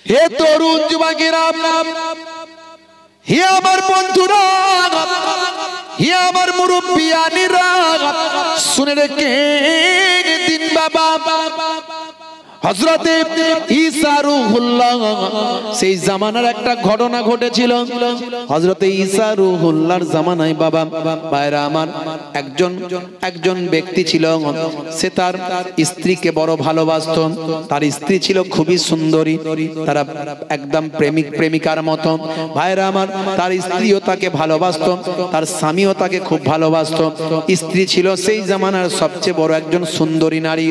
হে তরুণ যুবকেরা, হে আমার বন্ধুরা, হে আমার মুরব্বিয়ানিরা, শুনে রেখে দিন বাবা, হযরতে ঈসা রূহুল্লাহ সেই জামানার একটা ঘটনা ঘটেছিল। হযরতে ঈসা রূহুল্লাহর জামানায় বাবা ভাইরা আমার একজন ব্যক্তি ছিল, সে তার স্ত্রীকে বড় ভালোবাসতো। তার স্ত্রী ছিল খুবই সুন্দরী, তারা একদম প্রেমিক প্রেমিকার মতো। ভাইরা আমার, তার স্ত্রীও তাকে ভালোবাসতো, তার স্বামীও তাকে খুব ভালোবাসতো। স্ত্রী ছিল সেই জামানার সবচেয়ে বড় একজন সুন্দরী নারী।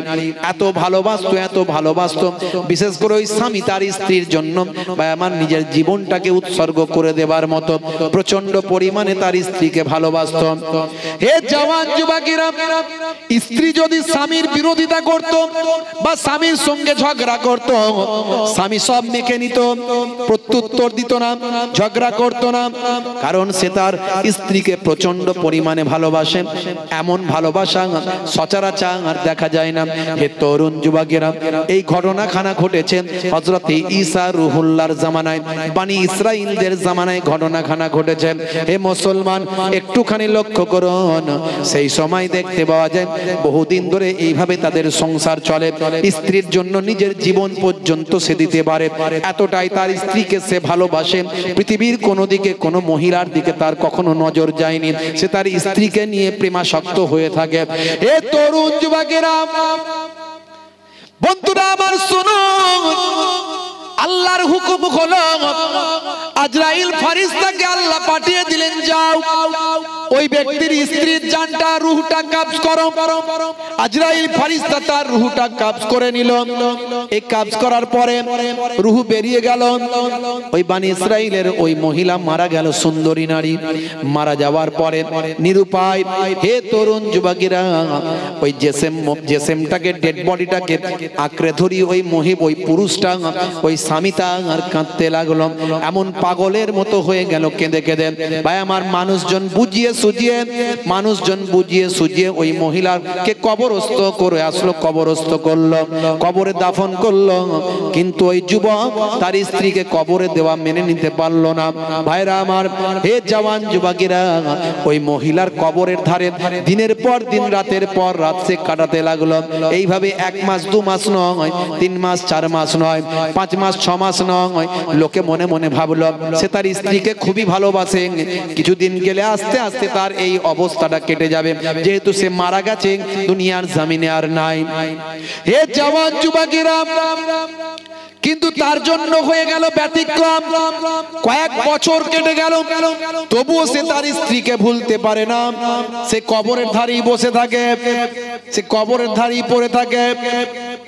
এত ভালোবাসতো, এত ভালোবাসতো, বিশেষ করে ওই স্বামী তার স্ত্রীর জন্য বা আমার নিজের জীবনটাকে উৎসর্গ করে দেবার মতো প্রচন্ড পরিমাণে তার স্ত্রীকে ভালোবাসতো। হে জওয়ান যুবকেরা, স্ত্রী যদি স্বামীর বিরোধিতা করত বা স্বামীর সঙ্গে ঝগড়া করত, স্বামী সব মেখে নিত, প্রত্যুত্তর দিত না, ঝগড়া করত না, কারণ সে তার স্ত্রীকে প্রচন্ড পরিমাণে ভালোবাসে। এমন ভালোবাসা সচরাচর দেখা যায় না। হে তরুণ যুবকেরা, এই ঘটনাখানা ঘটেছে হযরতে ঈসা রূহুল্লাহর জামানায়, বনি ইসরাইলদের জামানায় ঘটনাখানা ঘটেছে। হে মুসলমান, একটুখানি লক্ষ্য করুন, সেই সময় দেখতে পাওয়া যায় বহুদিন ধরে এইভাবে তাদের সংসার চলে। স্ত্রীর জন্য নিজের জীবন পর্যন্ত সে দিতে পারে, এতটাই তার স্ত্রীকে সে ভালোবাসে। পৃথিবীর কোনো দিকে কোনো মহিলার দিকে তার কখনো নজর যায়নি, সে তার স্ত্রীকে নিয়ে প্রেমাসক্ত হয়ে থাকে। হে তরুণ যুবকেরা, বন্ধুরা আমার শুনো, আল্লাহর হুকুম হলো আজরাইল ফেরেশতাকে আল্লাহ পাঠিয়ে দিলেন, যাও ওই ব্যক্তির স্ত্রীর জানটা রূহটা কবজ করো। আজরাইল ফেরেশতা তার রূহটা কবজ করে নিল। এই কবজ করার পরে রূহ বেরিয়ে গেল। ওই বনি ইসরাইলের ওই মহিলা মারা গেল, সুন্দরী নারী মারা যাওয়ার পরে নিরুপায়। হে তরুণ যুবকেরা, ওই জেসেমটাকে, ডেড বডিটাকে আঁকড়ে ধরি ওই ওই পুরুষটা, ওই স্বামীটা আর কাঁদতে লাগলো, এমন পাগলের মতো হয়ে গেল কেঁদে কেঁদে। ভাই আমার, মানুষজন বুঝিয়ে সুজিয়ে ওই মহিলাকে কবরস্থ করে আসলো, কবরস্থ করলো, কবরে দাফন করলো। কিন্তু ওই যুবক তার স্ত্রীকে কবরে দেওয়া মেনে নিতে পারলো না। ভাইরা আমার, হে জওয়ান যুবকেরা, ওই মহিলার কবরের ধারে দিনের পর দিন, রাতের পর রাত সে কাটাতে লাগলো। এইভাবে 1 মাস 2 মাস নয়, 3 মাস 4 মাস নয়, 5 মাস 6 মাস নয়। লোকে মনে মনে ভাবলো সে তার স্ত্রীকে খুবই ভালোবাসে, কিছুদিন গেলে আস্তে আস্তে তার এই অবস্থাটা কেটে যাবে, যেহেতু সে মারা গেছে, দুনিয়ার জমিনে আর নাই। হে জওয়ান যুবকেরা, কিন্তু তার জন্য হয়ে গেল ব্যতিক্রম। কয়েক বছর কেটে গেল, তবুও সে তার স্ত্রীকে ভুলতে পারে না। সে কবরের ধারেই বসে থাকে, সে কবরের ধারেই পড়ে থাকে।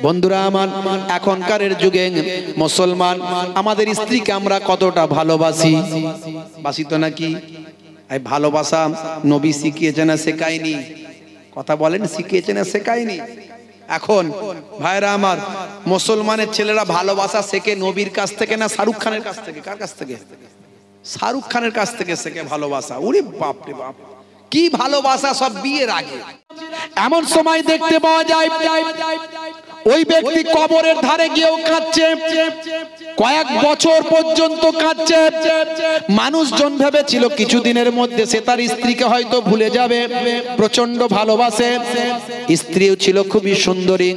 বন্ধুরা আমার, এখনকার যুগে মুসলমান আমাদের স্ত্রীকে আমরা কতটা ভালোবাসি, বাসি তো নাকি? এই ভালোবাসা নবী শিখিয়েছে না শেখায়নি? কথা বলেন, শিখিয়েছে না শেখায়নি? এখন ভাইরা আমার, মুসলমানের ছেলেরা ভালোবাসা শেখে নবীর কাছ থেকে না শাহরুখ খানের কাছ থেকে? কার কাছ থেকে? শাহরুখ খানের কাছ থেকে শেখে ভালোবাসা। ওরে বাপ রে বাপ, কি ভালোবাসা সব বিয়ের আগে। এমন সময় দেখতে পাওয়া যায় ওই ব্যক্তি কবরের ধারে গিয়েও কাঁদছে, কয়েক বছর পর্যন্ত কাঁদছে। মানুষজন ভেবেছিল কিছুদিনের মধ্যে সে তার স্ত্রীকে হয়তো ভুলে যাবে, প্রচন্ড ভালোবাসে। স্ত্রীও ছিল খুবই সুন্দরী।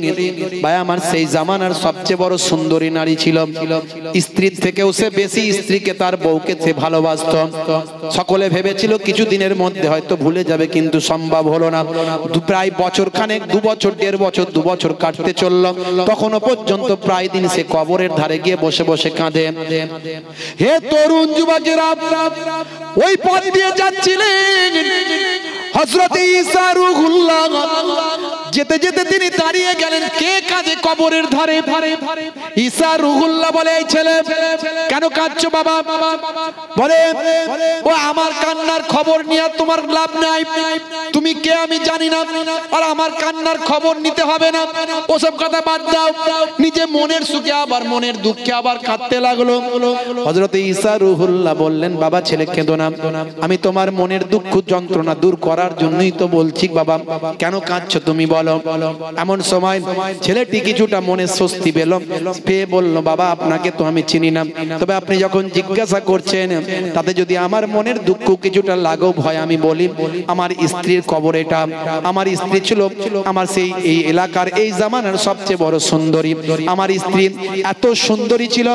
ভাই আমার, সেই জামানার সবচেয়ে বড় সুন্দরী নারী ছিল। স্ত্রীর থেকেও সে বেশি স্ত্রীকে, তার বউকে সে ভালোবাসত। সকলে ভেবেছিল কিছুদিনের মধ্যে হয়তো ভুলে যাবে, কিন্তু সম্ভব হলো না। প্রায় বছর খানেক, 2 বছর, 1.5 বছর, 2 বছর কাটতে চলল। তখনও পর্যন্ত প্রায় দিন সে কবরের ধারে গিয়ে বসে বসে কাঁদে। হে তরুণ যুবকেরা, ওই পথ দিয়ে যাচ্ছিলেন হযরতে ঈসা রূহুল্লাহ। যেতে যেতে তিনি দাঁড়িয়ে গেলেন, কে কাঁদে কবরের ধারে? ঈসা রূহুল্লাহ বলে, এই ছেলে কেন কাঁদছো বাবা? বলে, ও আমার কান্নার খবর নিয়ে তোমার লাভ নাই, তুমি কে আমি জানি না, আর আমার কান্নার খবর নিতে হবে না, ওসব কথা বাদ দাও। নিজে মনের সুখে আবার মনের দুঃখে আবার কাঁদতে লাগলো। হযরতে ঈসা রূহুল্লাহ বললেন, বাবা ছেলে কেঁদো না, আমি তোমার মনের দুঃখ যন্ত্রণা দূর করার করার জন্যই তো বলছি বাবা, কেন কাঁদছো তুমি বলো। এমন সময় ছেলেটি কিছুটা মনে স্বস্তি পেয়ে বলল, বাবা আপনাকে তো আমি চিনি না, তবে আপনি যখন জিজ্ঞাসা করছেন তাতে যদি আমার মনের দুঃখ কিছুটা লাঘব হয় আমি বলি, আমার স্ত্রীর কবর এটা। আমার স্ত্রী ছিল আমার সেই এই এলাকার এই জামানার সবচেয়ে বড় সুন্দরী। আমার স্ত্রী এত সুন্দরী ছিল,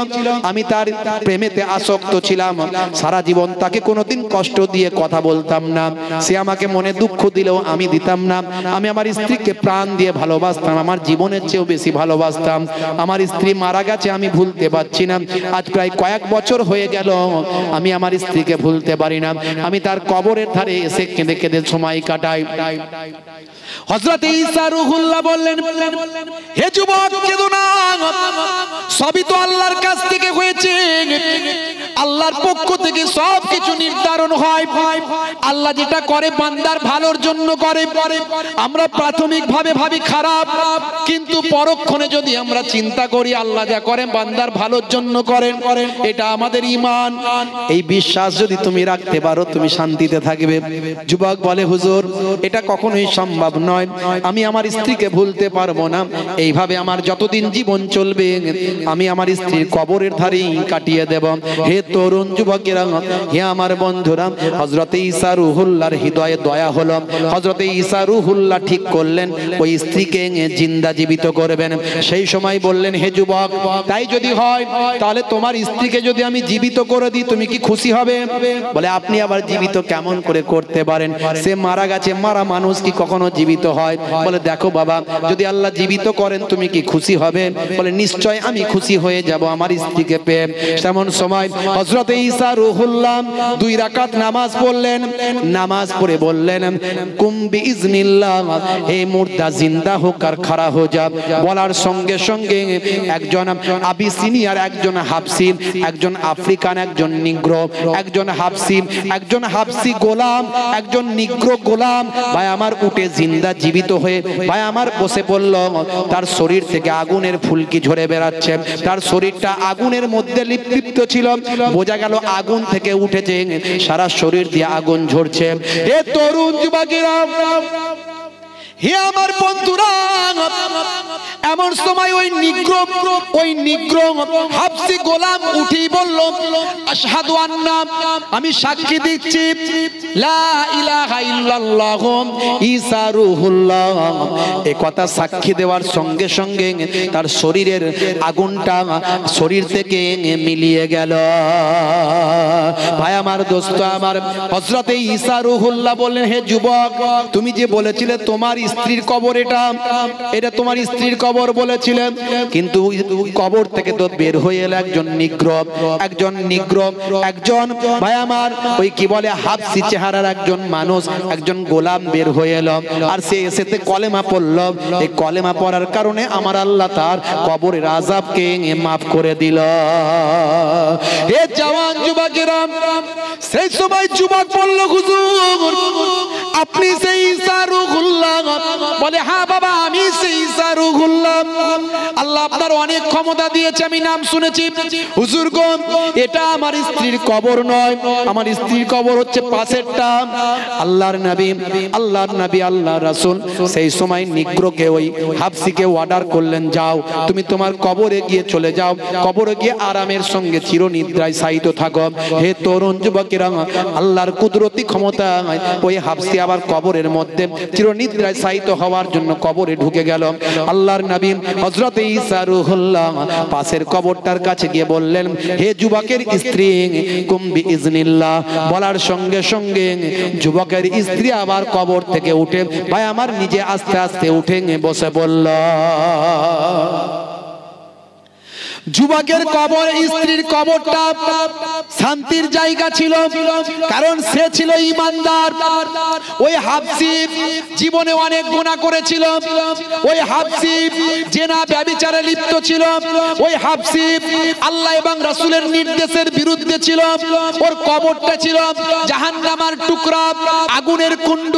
আমি তার প্রেমেতে আসক্ত ছিলাম। সারা জীবন তাকে কোনোদিন কষ্ট দিয়ে কথা বলতাম না, সে আমাকে মনে দুঃখ দিলেও আমি দিতাম না। আমি আমার স্ত্রীকে প্রাণ দিয়ে ভালোবাসতাম, আমার জীবনের চেয়েও বেশি ভালোবাসতাম। আমার স্ত্রী মারা গেছে, আমি ভুলতে পারছি না। আজ প্রায় কয়েক বছর হয়ে গেল আমি আমার স্ত্রীকে ভুলতে পারি না। আমি তার কবরের ধারে এসে কেঁদে কেঁদে সময় কাটাই। হযরত ঈসা রূহুল্লাহ বললেন, হে যুবক কেঁদো না, সবই তো আল্লাহর কাছ থেকে হয়েছে। আল্লাহর পক্ষ থেকে সবকিছু নির্ধারণ হয়। আল্লাহ যেটা করে বান্দার ভালোর জন্য করে। আমরা প্রাথমিক ভাবে ভাবি খারাপ, কিন্তু পরক্ষণে যদি আমরা চিন্তা করি আল্লাহ যা করেন বান্দার ভালোর জন্য করেন, এটা আমাদের ঈমান। এই বিশ্বাস যদি তুমি রাখতে পারো তুমি শান্তিতে থাকবে। যুবক বলে, হুজুর এটা কখনোই সম্ভব নয়, আমি আমার স্ত্রীকে ভুলতে পারবো না। এইভাবে আমার যতদিন জীবন চলবে আমি আমার স্ত্রীর কবরের ধারেই কাটিয়ে দেব। হে তরুণ যুবকেরা, হে আমার বন্ধুরা, হযরত ঈসা রূহুল্লাহর হৃদয়ে দয়া হলো। হযরত ঈসা রূহুল্লাহ ঠিক করলেন ওই স্ত্রীকে জিন্দা জীবিত করবেন। সেই সময় বললেন, হে যুবক তাই যদি হয় তাহলে তোমার স্ত্রীকে যদি আমি জীবিত করে দিই তুমি কি খুশি হবে? বলে, আপনি আবার জীবিত কেমন করে করতে পারেন? সে মারা গেছে, মারা মানুষ কি কখনো জীবিত হয়? বলে, দেখো বাবা, যদি আল্লাহ জীবিত করেন তুমি কি খুশি হবে? বলে, নিশ্চয় আমি খুশি হয়ে যাব আমার স্ত্রীকে পেয়ে। তেমন সময় হযরত ঈসা রূহুল্লাহ 2 রাকাত নামাজ পড়লেন। নামাজ পড়ে বললেন, কুম বিইজনিল্লাহ, হে মুর্দা জিন্দা হোক আর খাড়া হো যা। বলার সঙ্গে সঙ্গে একজন আবিসিনিয়ার, একজন হাবশি, একজন আফ্রিকান, একজন নিগ্রো, একজন হাবশি গোলাম, একজন নিগ্রো গোলাম ভাই আমার উঠে জিন্দা জীবিত হয়ে ভাই আমার বসে পড়ল। তার শরীর থেকে আগুনের ফুলকি ঝরে বেরাচ্ছে, তার শরীরটা আগুনের মধ্যে লিপ্ত ছিল, বোঝা গেল আগুন থেকে উঠেছে, সারা শরীর দিয়ে আগুন ঝরছে। এ তরুণ যুবকেরা, হে আমার বন্ধুরা, এমন সময় ওই নিগ্রো হাবশি গোলাম উঠি বলল, আশহাদু আন্না, আমি সাক্ষী দিচ্ছি লা ইলাহা ইল্লাল্লাহ ঈসা রূহুল্লাহ। এই কথা সাক্ষী দেওয়ার সঙ্গে সঙ্গে তার শরীরের আগুনটা শরীর থেকে মিলিয়ে গেল। ভাই আমার, দোস্ত আমার, হযরত ঈসা রূহুল্লাহ বললেন, হে যুবক তুমি যে বলেছিলে তোমার স্ত্রীর কবর এটা তোমার স্ত্রীর কবর বলেছিলেন, কিন্তু কবর থেকে তো বের হয়ে এলো একজন নিগ্রো, একজন ভাই আমার ওই কি বলে হাবশি চেহারার একজন মানুষ, একজন গোলাম বের হয়ে এলো। আর সে এসেতে কলেমা পড়ল। এই কলেমা পড়ার কারণে আমার আল্লাহ তার কবরের আযাবকে মাফ করে দিল। হে জওয়ান যুবকেরা, সেই সময় যুবক বলল, হুজুর আপনি সেই ঈসা রূহুল্লাহ? বলে, হ্যাঁ বাবা আমি সেই ঈসা রূহুল্লাহ। আল্লাহ আপনার অনেক ক্ষমতা দিয়েছে, আমি নাম শুনেছি। হুজুর গো, এটা আমার স্ত্রীর কবর নয়, আমার স্ত্রীর কবর হচ্ছে পাশেরটা। আল্লাহর নবী আল্লাহ রাসূল সেই সময় নিগ্রোকে ওই হাবশিকে অর্ডার করলেন, যাও তুমি তোমার কবরে গিয়ে চলে যাও, কবরে গিয়ে আরামের সঙ্গে চিরনিদ্রায় শায়িত থাকো। হে তরুণ যুবকেরা, আল্লাহর কুদরতি ক্ষমতা ওই হাবশি আবার কবরের মধ্যে চিরনিদ্রায় শায়িত হওয়ার জন্য কবরে ঢুকে গেল। আল্লাহর নবী হযরত ঈসা রূহুল্লাহ পাশের কবরটার কাছে গিয়ে বললেন, হে যুবকের স্ত্রী, কুম বিইজনিল্লাহ। বলার সঙ্গে সঙ্গে যুবকের স্ত্রী আবার কবর থেকে উঠে ভাই আমার নিজে আস্তে আস্তে উঠে বসে বলল। যুবকের কবর, স্ত্রীর কবরটা শান্তির জায়গা ছিল, কারণ সে ছিল ঈমানদার। ওই হাবশি জীবনে অনেক গুনাহ করেছিল, ওই হাবশি জেনা ব্যভিচারে লিপ্ত ছিল, ওই হাবশি আল্লাহ এবং রাসূলের নির্দেশের বিরুদ্ধে ছিল। ওর কবরটা ছিল জাহান্নামের টুকরা, আগুনের কুণ্ড।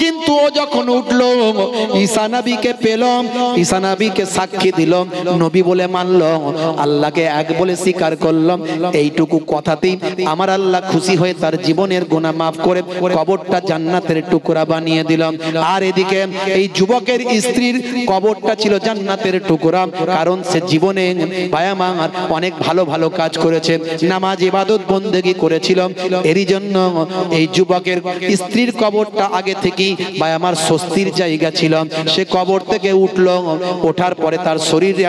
কিন্তু ও যখন উঠল, ঈসা নবীকে পেল, ঈসা নবীকে সাক্ষী দিল, নবী বলে মানল, আল্লাহকে এক বলে স্বীকার করলাম, এইটুকু কথাতেই আমার আল্লাহ খুশি হয়ে তার জীবনের গুনাহ মাফ করে কবরটা জান্নাতের টুকরা বানিয়ে দিলাম। আর এদিকে এই যুবকের স্ত্রীর কবরটা ছিল জান্নাতের টুকরা, কারণ সে জীবনে ভাইয়ামার অনেক ভালো ভালো কাজ করেছে, নামাজ ইবাদত বন্দেগী করেছিল। এরই জন্য এই যুবকের স্ত্রীর কবরটা আগে থেকেই ভাইয়ামার স্বস্তির জায়গা ছিল। সে কবর থেকে উঠলো, ওঠার পরে তার শরীরে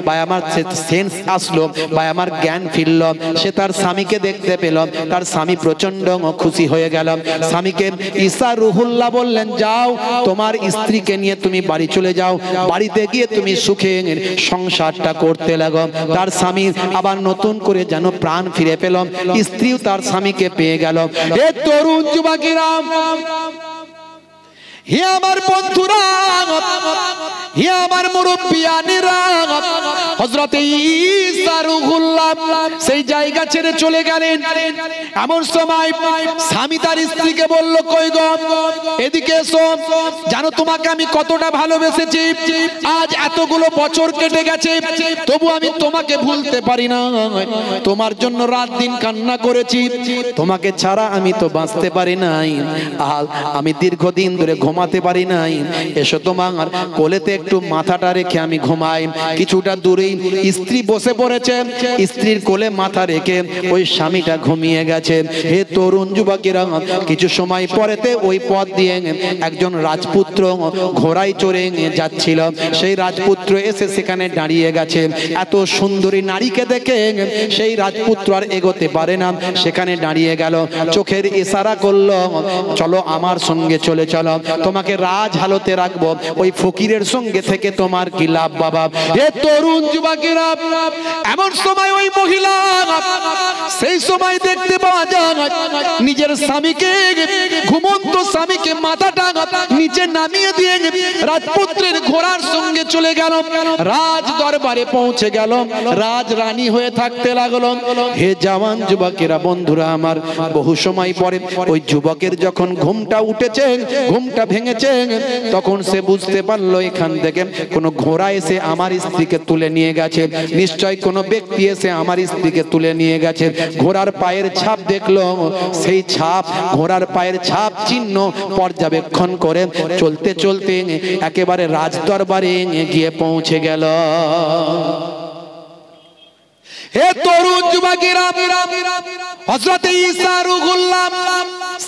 ভাইয়ামার সেন্স আসলো, ভাইয়ামার জ্ঞান ফিরল। সে তার স্বামীকে দেখতে পেল, তার স্বামী প্রচন্ড খুশি হয়ে গেল। স্বামীকে ঈসা রুহুল্লাহ বললেন, যাও তোমার স্ত্রীকে নিয়ে তুমি বাড়ি চলে যাও, বাড়িতে গিয়ে তুমি সুখে সংসারটা করতে লাগো। তার স্বামী আবার নতুন করে যেন প্রাণ ফিরে পেল, স্ত্রীও তার স্বামীকে পেয়ে গেল। এ তরুণ যুবকেরা, হে আমার বন্ধুরা, হে আমার মুরব্বিয়ানেরা, হযরত ঈসা রূহুল্লাহ সেই জায়গা ছেড়ে চলে গেলেন। এমন সময় স্বামী তার স্ত্রীকে বলল, কই গো, এদিকে এসো, জানো তোমাকে আমি কতটা ভালোবেসেছি। আজ এতগুলো বছর কেটে গেছে, তবু আমি তোমাকে ভুলতে পারি না। তোমার জন্য রাত দিন কান্না করেছি, তোমাকে ছাড়া আমি তো বাঁচতে পারি নাই। আমি দীর্ঘদিন ধরে ঘুমাতে পারি নাই। এসো তোমার কোলেতে একটু মাথাটা রেখে আমি ঘুমাই। কিছুটা দূরেই স্ত্রী বসে পড়েছে, স্ত্রীর কোলে মাথা রেখে ওই স্বামীটা ঘুমিয়ে গেছে। হে তরুণ যুবকেরা, কিছু সময় পরেতে ওই পথ দিয়ে একজন রাজপুত্র ঘোড়ায় চড়ে যাচ্ছিল। সেই রাজপুত্র এসে সেখানে দাঁড়িয়ে গেছে। এত সুন্দরী নারীকে দেখে সেই রাজপুত্র আর এগোতে পারে না, সেখানে দাঁড়িয়ে গেল। চোখের ইশারা করলো, চলো আমার সঙ্গে চলে চলো, তোমাকে রাজ হালতে রাখবো। ওই ফকিরের সঙ্গে থেকে তোমার কি লাভ বাবা। হে তরুণ যুবকেরা, এমন সময় ওই মহিলা, সেই সময় দেখতে পাওয়া যায় নিজের স্বামীকে, ঘুমন্ত স্বামীকে মাথাটা নিচে নামিয়ে দিয়ে রাজপুত্রের ঘোড়ার সঙ্গে চলে গেল, রাজ দরবারে পৌঁছে গেল, রাজ রানী হয়ে থাকতে লাগলো। হে জওয়ান যুবকেরা, বন্ধুরা আমার, বহু সময় পরে ওই যুবকের যখন ঘুমটা উঠেছে, ঘুমটা ভেঙেছে, তখন সে বুঝতে পারলো এখান থেকে কোনো ঘোড়া এসে আমার স্ত্রীকে তুলে নিয়ে গেছে, নিশ্চয় কোনো ব্যক্তি এসে আমার স্ত্রীকে তুলে নিয়ে গেছে। ঘোড়ার পায়ের ছাপ দেখলো, সেই ছাপ, ঘোড়ার পায়ের ছাপ চিহ্ন পর্যবেক্ষণ করে চলতে চলতে একেবারে রাজদরবারে গিয়ে পৌঁছে গেল। হে তরুণ যুবকেরা, হযরত ঈসা রূহুল্লাহ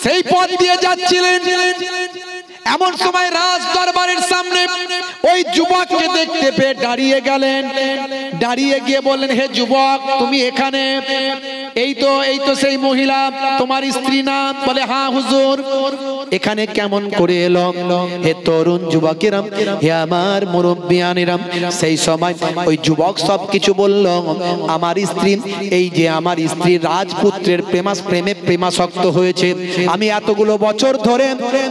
সেই পথ দিয়ে যাচ্ছিলেন। এমন সময় রাজ দরবারের সামনে ওই যুবককে দেখতে পেয়ে দাঁড়িয়ে গেলেন। দাঁড়িয়ে গিয়ে বললেন, হে যুবক, তুমি এখানে? এই তো সেই মহিলা তোমার স্ত্রী না? বলে, হ্যাঁ হুজুর। এখানে কেমন করে এলো? হে তরুণ যুবকেরা, হে আমার মুরব্বিয়ানেরা, সেই সময় ওই যুবক সব কিছু বলল। আমার স্ত্রী, এই যে আমার স্ত্রী রাজপুত্রের প্রেমে প্রেমাসক্ত হয়েছে। আমি এতগুলো বছর ধরে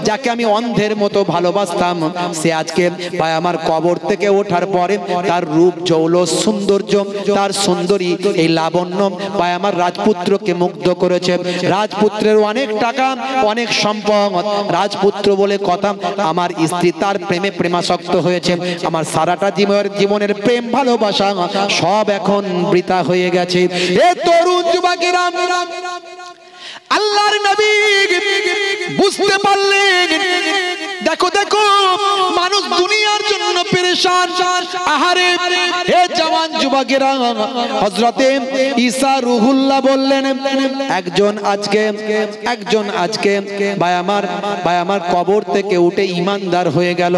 যাকে আমি অন্ধের মতো ভালোবাসতাম, সে আজকে ভাই আমার কবর থেকে ওঠার পরে তার রূপ জৌলস সৌন্দর্য, তার সুন্দরী এই লাবণ্য ভাই আমার রাজপুত্রকে মুগ্ধ করেছে। রাজপুত্রের অনেক টাকা, অনেক সম্পদ, রাজপুত্র বলে কথা, আমার স্ত্রী তার প্রেমে প্রেমাসক্ত হয়েছে। আমার সারাটা জীবনের প্রেম ভালোবাসা সব এখন বৃথা হয়ে গেছে। এ তরুণ যুবকেরা, আল্লাহর নবী বুঝতে পারলেন, দেখো দেখো মানুষ দুনিয়ার জন্য পেরেশান। আহারে, হে জওয়ান যুবকেরা, হযরতে ঈসা রূহুল্লাহ বললেন, একজন আজকে ভাই আমার কবর থেকে উঠে ঈমানদার হয়ে গেল,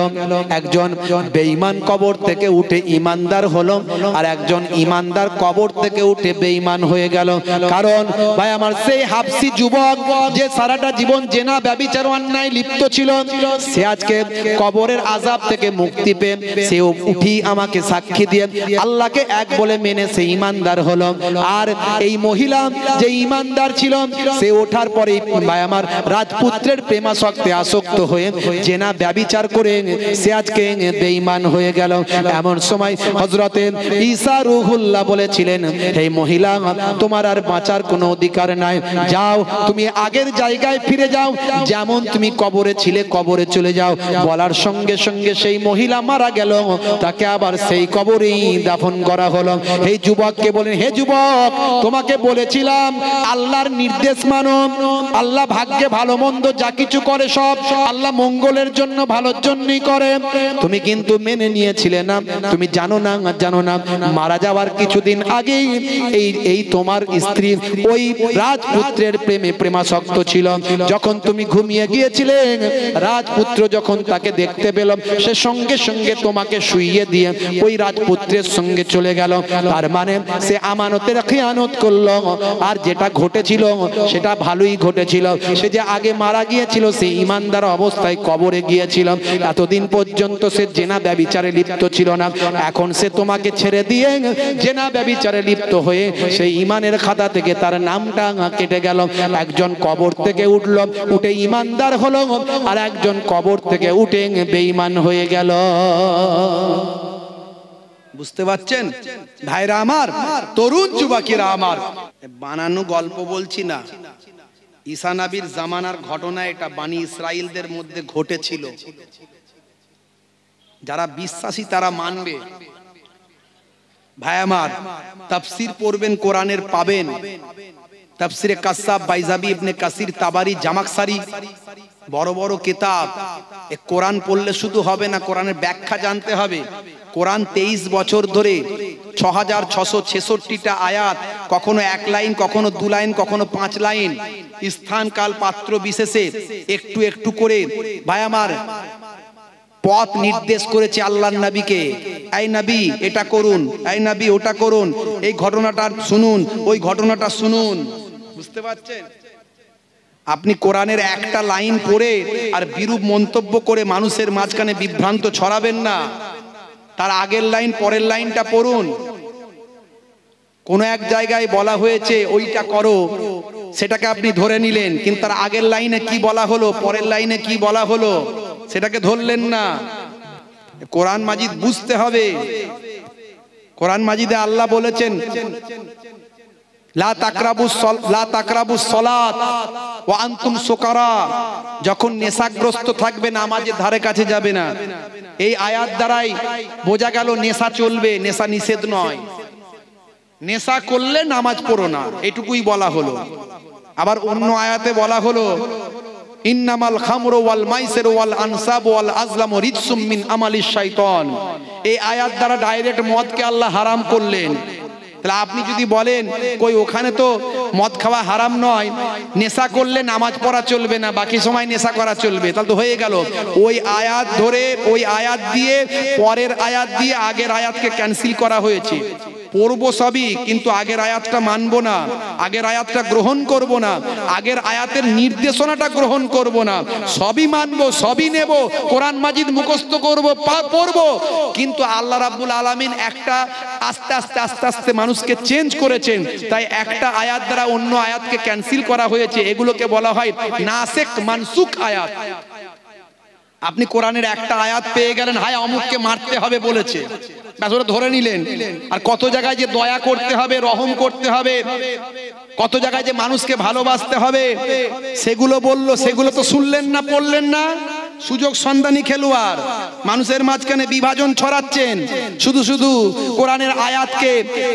একজন বেঈমান কবর থেকে উঠে ঈমানদার হলো, আর একজন ঈমানদার কবর থেকে উঠে বেঈমান হয়ে গেল। কারণ ভাই আমার সেই হাবশী যুবক যে সারাটা জীবন জেনা ব্যভিচার অন্যায় লিপ্ত ছিল, সে আজকে কবরের আযাব থেকে মুক্তি পেয়ে সে উঠি আমাকে সাক্ষী দিয়ে আল্লাহকে এক বলে মেনে সে ঈমানদার হলো। আর এই মহিলা যে ঈমানদার ছিল, সে ওঠার পরে ভাই আমার রাজপুত্রের প্রেমাসক্তে আসক্ত হয়ে জেনা ব্যভিচার করে সে আজকে বেঈমান হয়ে গেল। এমন সময় হযরতে ঈসা রূহুল্লাহ বলেছিলেন, হে মহিলা, তোমার আর বাঁচার কোনো অধিকার নাই, যাও তুমি আগের জায়গায় ফিরে যাও, যেমন তুমি কবরে ছিলে কবরে চলে চলে যাও। বলার সঙ্গে সঙ্গে সেই মহিলা মারা গেল, তাকে আবার সেই কবরেই দাফন করা হলো। এই যুবককে বলেন, হে যুবক, তোমাকে বলেছিলাম আল্লাহর নির্দেশ মানো। আল্লাহ ভাগ্যে ভালো মন্দ যা কিছু করে সব আল্লাহ মঙ্গলের জন্য, ভালোর জন্যই করে। তুমি কিন্তু মেনে নিয়েছিলে না। তুমি জানো না, জানো না, মারা যাওয়ার কিছুদিন আগেই এই তোমার স্ত্রী ওই রাজপুত্রের প্রেমে প্রেমাসক্ত ছিল। যখন তুমি ঘুমিয়ে গিয়েছিলে, রাজপুত্র যখন তাকে দেখতে পেল, সে সঙ্গে সঙ্গে তোমাকে শুইয়ে দিয়ে ওই রাজপুত্রের সঙ্গে চলে গেল। তার মানে সে আমানতের খিয়ানত করলো। আর যেটা ঘটেছিল সেটা ভালোই ঘটেছিল। সে যে আগে মারা গিয়েছিল, সে ইমানদার অবস্থায় কবরে গিয়েছিল। এতদিন পর্যন্ত সে জেনা ব্যভিচারে লিপ্ত ছিল না। এখন সে তোমাকে ছেড়ে দিয়ে জেনা ব্যভিচারে লিপ্ত হয়ে সেই ইমানের খাতা থেকে তার নামটা কেটে গেল। একজন কবর থেকে উঠল, উঠে ইমানদার হলো, আর একজন কবর থেকে উঠে বেঈমান হয়ে গেল। বুঝতে পারছেন ভাইরা আমার, তরুণ যুবকেরা আমার? বানানো গল্প বলছি না, ঈসা নবীর জামানার ঘটনা এটা। বানি ইসরাইলদের মধ্যে ঘটেছিল। যারা বিশ্বাসী তারা মানবে। ভাই আমার, তাফসীর পড়বেন, কোরআনের পাবেন। তাফসীরে কাসাব, বাইজাবি, ইবনে কাসির, তাবারি, জামাকসারি, বড় বড় কিতাব। এই কোরআন পড়লে শুধু হবে না, কোরআনের ব্যাখ্যা জানতে হবে। কোরআন 23 বছর ধরে 6666টা আয়াত, কখনো এক লাইন, কখনো 2 লাইন, কখনো 5 লাইন, স্থান কাল পাত্র বিশেষে একটু একটু করে ভাই আমার পথ নির্দেশ করেছে আল্লাহর নবীকে। এই নবী এটা করুন, এই নবী ওটা করুন, এই ঘটনাটা শুনুন, ওই ঘটনাটা শুনুন। বুঝতে পারছেন? আপনি কোরআনের একটা লাইন পড়ে আর বিরূপ মন্তব্য করে মানুষের মাঝখানে বিভ্রান্ত ছড়াবেন না। তার আগের লাইন পরের লাইনটা পড়ুন। কোন এক জায়গায় বলা হয়েছে ওইটা করো, সেটাকে আপনি ধরে নিলেন, কিন্তু তার আগের লাইনে কি বলা হলো, পরের লাইনে কি বলা হলো, সেটাকে ধরলেন না। কোরআন মাজিদ বুঝতে হবে। কোরআন মাজিদে আল্লাহ বলেছেন, লা তাকরাবুস সালাত ওয়া আনতুম সুকারা। যখন নেশাগ্রস্ত থাকবে নামাজের ধারে কাছে যাবে না। এই আয়াত দ্বারাই বোঝা গেল নেশা চলবে, নেশা নিষেধ নয়। নেশা করলে নামাজ পড়ো না, এটুকুই বলা হলো। আবার অন্য আয়াতে বলা হলো, ইন্নামাল খামরু ওয়াল মাইসিরু ওয়াল আনসাবু ওয়াল আজলামু রিজসুম মিন আমালিশ শাইতান। এই আয়াত দ্বারা ডাইরেক্ট মদকে আল্লাহ হারাম করলেন। তাহলে আপনি যদি বলেন কই ওখানে তো মদ খাওয়া হারাম নয়, নেশা করলে নামাজ পড়া চলবে না, বাকি সময় নেশা করা চলবে, তাহলে তো হয়ে গেল। ওই আয়াত ধরে ওই আয়াত দিয়ে পরের আয়াত দিয়ে আগের আয়াতকে ক্যান্সেল করা হয়েছে। পড়বো সবই, কিন্তু আগের আয়াতটা মানবো না, আগের আয়াতটা গ্রহণ করব না, আগের আয়াতের নির্দেশনাটা গ্রহণ করব না। সবই মানবো, সবই নেব, কোরআন মাজিদ মুখস্থ করব, পড়বো, কিন্তু আল্লাহ রাব্বুল আলামিন একটা আস্তে আস্তে আস্তে আস্তে মানুষকে চেঞ্জ করেছেন। তাই একটা আয়াত দ্বারা অন্য আয়াতকে ক্যান্সেল করা হয়েছে। এগুলোকে বলা হয় নাসিখ মানসুখ আয়াত। আপনি কোরআনের একটা আয়াত পেয়ে গেলেন, হায় অমুককে মারতে হবে বলেছে, ব্যাস ওটা ধরে নিলেন। আর কত জায়গায় যে দয়া করতে হবে, রহম করতে হবে, কত জায়গায় যে মানুষকে ভালোবাসতে হবে, সেগুলো বললো, সেগুলো তো শুনলেন না, পড়লেন না। সুযোগ সন্ধানী খেলোয়াড়, মানুষের মাঝখানে বিভাজন ছড়াচ্ছেন শুধু শুধু কোরআনের আয়াতকে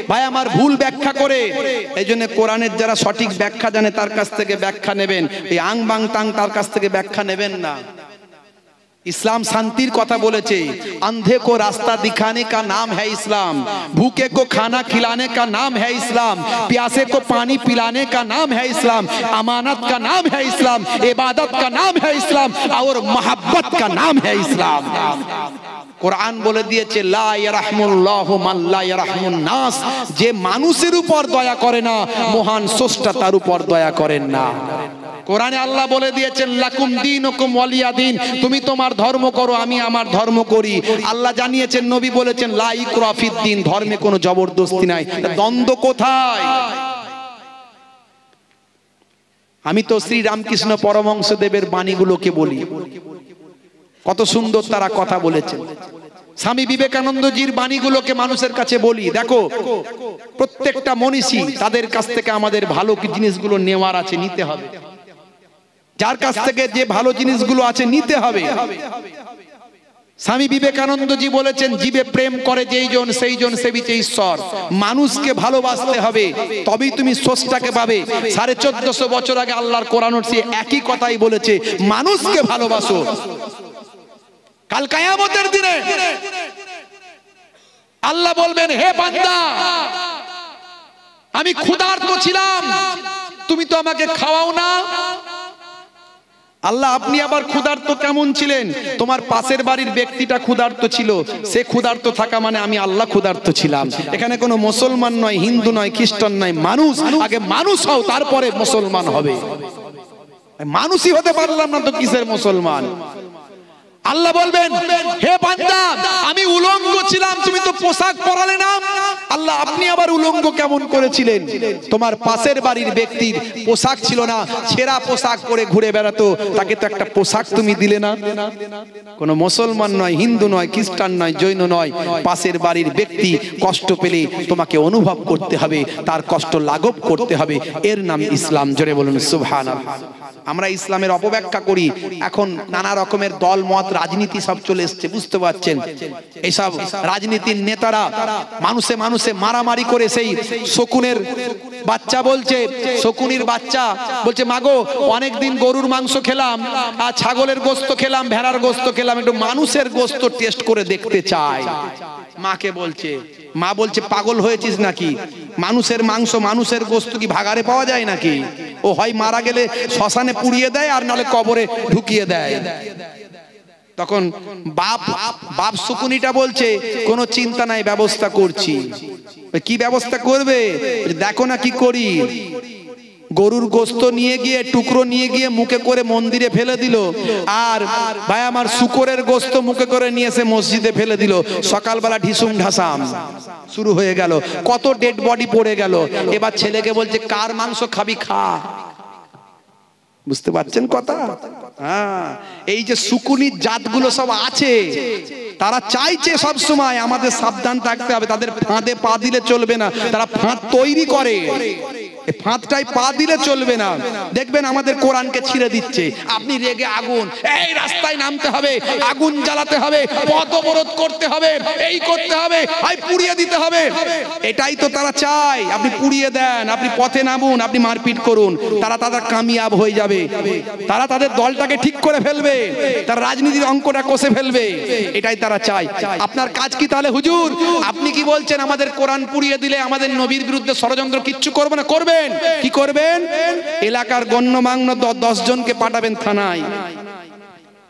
ভাই আমার ভুল ব্যাখ্যা করে। এই জন্য কোরআনের যারা সঠিক ব্যাখ্যা জানে তার কাছ থেকে ব্যাখ্যা নেবেন, এই আং বাং তাং তার কাছ থেকে ব্যাখ্যা নেবেন না। इस्लाम शांतिर कथा बोलेছে, अंधे को रास्ता दिखाने का नाम है इस्लाम, भूखे को खाना खिलाने का नाम है इस्लाम, प्यासे को पानी पिलाने का नाम है इस्लाम, अमानत का नाम है इस्लाम, इबादत का नाम है इस्लाम और मोहब्बत का नाम है इस्लाम। কোরআন বলে দিয়েছে লা ইয়ারহামুল্লাহু মান লা ইয়ারহামুন নাস, যে মানুষের উপর দয়া করে না মহান স্রষ্টা তার উপর দয়া করেন না। কোরআনে আল্লাহ বলে দিয়েছেন লাকুম দীনুকুম ওয়ালিয়া দীন, তুমি তোমার ধর্ম করো আমি আমার ধর্ম করি। আল্লাহ জানিয়েছেন, নবী বলেছেন লা ইকরা ফিদ দীন, ধর্মে কোনো জবরদস্তি নাই। দ্বন্দ্ব কোথায়? আমি তো শ্রী রামকৃষ্ণ পরমহংস দেবের বাণীগুলোকে বলি, কত সুন্দর তারা কথা বলেছেন। স্বামী বিবেকানন্দজির বাণীগুলোকে মানুষের কাছে বলি, দেখো প্রত্যেকটা মনীষী তাদের কাছ থেকে আমাদের ভালো কি জিনিসগুলো নেওয়ার আছে, নিতে হবে। যার কাছ থেকে যে ভালো জিনিসগুলো আছে নিতে হবে। স্বামী বিবেকানন্দজি বলেছেন, জীবে প্রেম করে যেই জন সেই জন সেবিছে ঈশ্বর। মানুষকে ভালোবাসতে হবে, তবেই তুমি স্রষ্টাকে পাবে। 1450 বছর আগে আল্লাহর কোরআন সে একই কথাই বলেছে, মানুষকে ভালোবাসো। কাল কিয়ামতের দিনে আল্লাহ বলবেন, হে বান্দা, আমি ক্ষুধার্ত ছিলাম, তুমি তো আমাকে খাওয়াও না। আল্লাহ, আপনি আবার ক্ষুধার্ত কেমন ছিলেন? তোমার পাশের বাড়ির ব্যক্তিটা ক্ষুধার্ত ছিল, সে ক্ষুধার্ত থাকা মানে আমি আল্লাহ ক্ষুধার্ত ছিলাম। এখানে কোনো মুসলমান নয়, হিন্দু নয়, খ্রিস্টান নয়, মানুষ। আগে মানুষ হও, তারপরে মুসলমান হবে। মানুষই হতে পারলাম না তো কিসের মুসলমান? আল্লাহ বলবেন, হে বান্দা, আমি উলঙ্গ ছিলাম, তুমি তো পোশাক পরালে না। আল্লাহ, আপনি আবার উলঙ্গ কেমন করেছিলেন? তোমার পাশের বাড়ির ব্যক্তির পোশাক ছিল না, ছেঁড়া পোশাক পরে ঘুরে বেড়াতো, তাকে তো একটা পোশাক তুমি দিলে না। কোন মুসলমান নয়, হিন্দু নয়, খ্রিস্টান নয়, জৈন নয়, পাশের বাড়ির ব্যক্তি কষ্ট পেলে তোমাকে অনুভব করতে হবে, তার কষ্ট লাঘব করতে হবে। এর নাম ইসলাম। জোরে বলুন সুবহানাল্লাহ। আমরা ইসলামের অপব্যাখ্যা করি। এখন নানা রকমের দল মত রাজনীতি সব চলে এসছে, বুঝতে পারছেন? এইসব রাজনীতির নেতারা মানুষে মানুষে মারামারি করে, সেই শকুনের বাচ্চা বলছে, শকুনির বাচ্চা বলছে, মাগো অনেকদিন গরুর মাংস খেলাম, আর ছাগলের গোস্ত খেলাম, ভেড়ার গোস্ত খেলাম, একটু মানুষের গোস্ত টেস্ট করে দেখতে চাই। মাকে বলছে, মা বলছে, পাগল হয়েছিস নাকি? মানুষের মাংস, মানুষের গোস্ত কি ভাগাড়ে পাওয়া যায় নাকি? ও হয় মারা গেলে শ্মশানে পুড়িয়ে দেয়, আর নাহলে কবরে ঢুকিয়ে দেয়। তখন বাপ শকুনিটা বলছে, কোনো চিন্তা নাই, ব্যবস্থা করছি। কি ব্যবস্থা করবে? দেখো না কি করি। গরুর গোস্ত নিয়ে গিয়ে, টুকরো নিয়ে গিয়ে মুখে করে মন্দিরে ফেলে দিল, আর ভাই আমার শুকরের গোস্ত মুখে করে নিয়ে এসে মসজিদে ফেলে দিল। সকালবেলা ঢিসুম ঢাসাম শুরু হয়ে গেল, কত ডেড বডি পড়ে গেল। এবার ছেলেকে বলছে, কার মাংস খাবি খা। বুঝতে পারছেন কথা? হ্যাঁ, এই যে শুকুনির জাতগুলো সব আছে, তারা চাইছে সব সময় আমাদের সাবধান থাকতে হবে, তাদের ফাঁদে পা দিলে চলবে না। তারা ফাঁদ তৈরি করে, ফাঁদটাই পা দিলে চলবে না। দেখবেন আমাদের কোরআনকে ছিঁড়ে দিচ্ছে। আপনি রেগে আগুন, এই রাস্তায় নামতে হবে, আগুন জ্বালাতে হবে, পথ অবরোধ করতে হবে, এই করতে হবে, এই পুড়িয়ে দিতে হবে। এটাই তো তারা চায়। আপনি পুড়িয়ে দেন, আপনি পথে নামুন, আপনি মারপিট করুন, তারা তাদের কামিয়াব হয়ে যাবে, তারা তাদের দলটাকে ঠিক করে ফেলবে, তারা রাজনীতির অঙ্কটা কষে ফেলবে। এটাই তারা চায়। আপনার কাজ কি তাহলে? হুজুর, আপনি কি বলছেন আমাদের কোরআন পুড়িয়ে দিলে আমাদের নবীর বিরুদ্ধে ষড়যন্ত্র কিচ্ছু করবে না? করবেন। কি করবেন? এলাকার গণ্যমান্য 10 জনকে পাঠাবেন থানায়।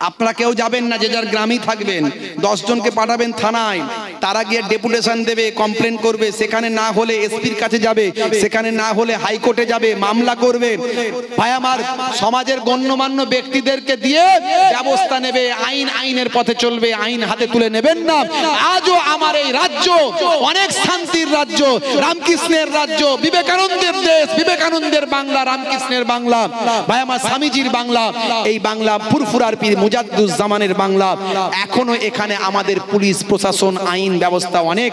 আপনারা কেউ যাবেন না, যে যার গ্রামেই থাকবেন। 10 জনকে পাঠাবেন থানায়, তারা গিয়ে ডেপুটেশন দেবে, কমপ্লেন করবে। সেখানে না হলে এসপির কাছে যাবে, সেখানে না হলে হাইকোর্টে যাবে, মামলা করবে। ভাই আমার, সমাজের গণ্যমান্য ব্যক্তিদেরকে দিয়ে ব্যবস্থা নেবে। আইনের পথে চলবে, আইন হাতে তুলে নেবেন না। আজও আমার এই রাজ্য অনেক শান্তির রাজ্য, রামকৃষ্ণের রাজ্য, বিবেকানন্দের দেশ, বিবেকানন্দের বাংলা, রামকৃষ্ণের বাংলা, ভাই আমার স্বামীজির বাংলা। এই বাংলা ফুরফুরার পীর মুজাদ্দুজ্জামানের বাংলা। এখনো এখানে আমাদের পুলিশ প্রশাসন, আইন ব্যবস্থা অনেক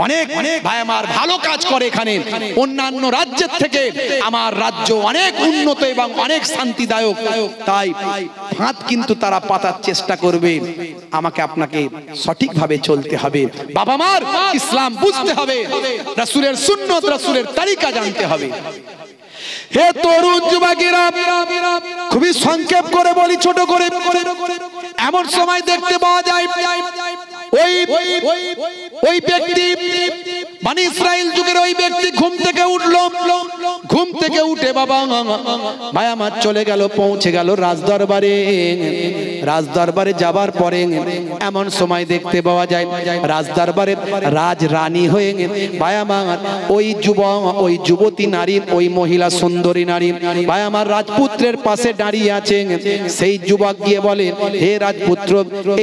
অনেক ভাই আমার ভালো কাজ করে। এখানে অন্যান্য রাজ্যের থেকে আমার রাজ্য অনেক উন্নত এবং অনেক শান্তিদায়ক। তাই ফাঁদ কিন্তু তারা পাতার চেষ্টা করবে। আমাকে আপনাকে সঠিকভাবে চলতে হবে। বাবা মার ইসলাম বুঝতে হবে, রাসূলের সুন্নাত, রাসূলের তরিকা জানতে হবে। হে তরুণ যুবকেরা, খুবই সংক্ষেপ করে বলি, ছোট করে। এমন সময় দেখতে পাওয়া যায় ওই ব্যক্তি, বনি ইসরাইল যুগের ওই ব্যক্তি ঘুম থেকে উঠলো। ঘুম থেকে উঠে বাবা ভাই আমার চলে গেল, পৌঁছে গেল রাজদরবারে। রাজদরবারে যাবার পরে এমন সময় দেখতে পাওয়া যায় রাজদরবারে রাজরানী হয়ে ভাই আমার ওই যুবক, ওই যুবতী নারী, ওই মহিলা সুন্দরী নারী ভাই আমার রাজপুত্রের পাশে দাঁড়িয়ে আছে। সেই যুবক গিয়ে বলে, হে রাজপুত্র,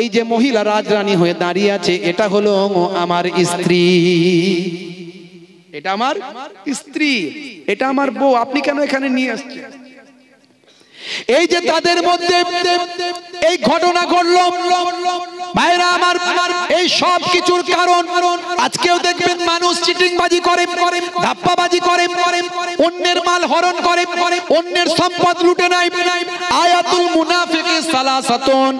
এই যে মহিলা রাজরানী হয়ে দাঁড়িয়ে আছে, এটা হলো আমার স্ত্রী, এটা আমার স্ত্রী, এটা আমার বউ, আপনি কেন এখানে নিয়ে আসছেন? এই যে তাদের মধ্যে এই ঘটনা ঘটলো, ভাইরা আমার, এই সব কিছুর কারণ আজকেও দেখবেন মানুষ চিটিংবাজি করে, ধাপ্পাবাজি করে, অন্যের মাল হরণ করে, অন্যের সম্পদ লুটে নেয়। আয়াতুল মুনাফিকি সালাসাতুন,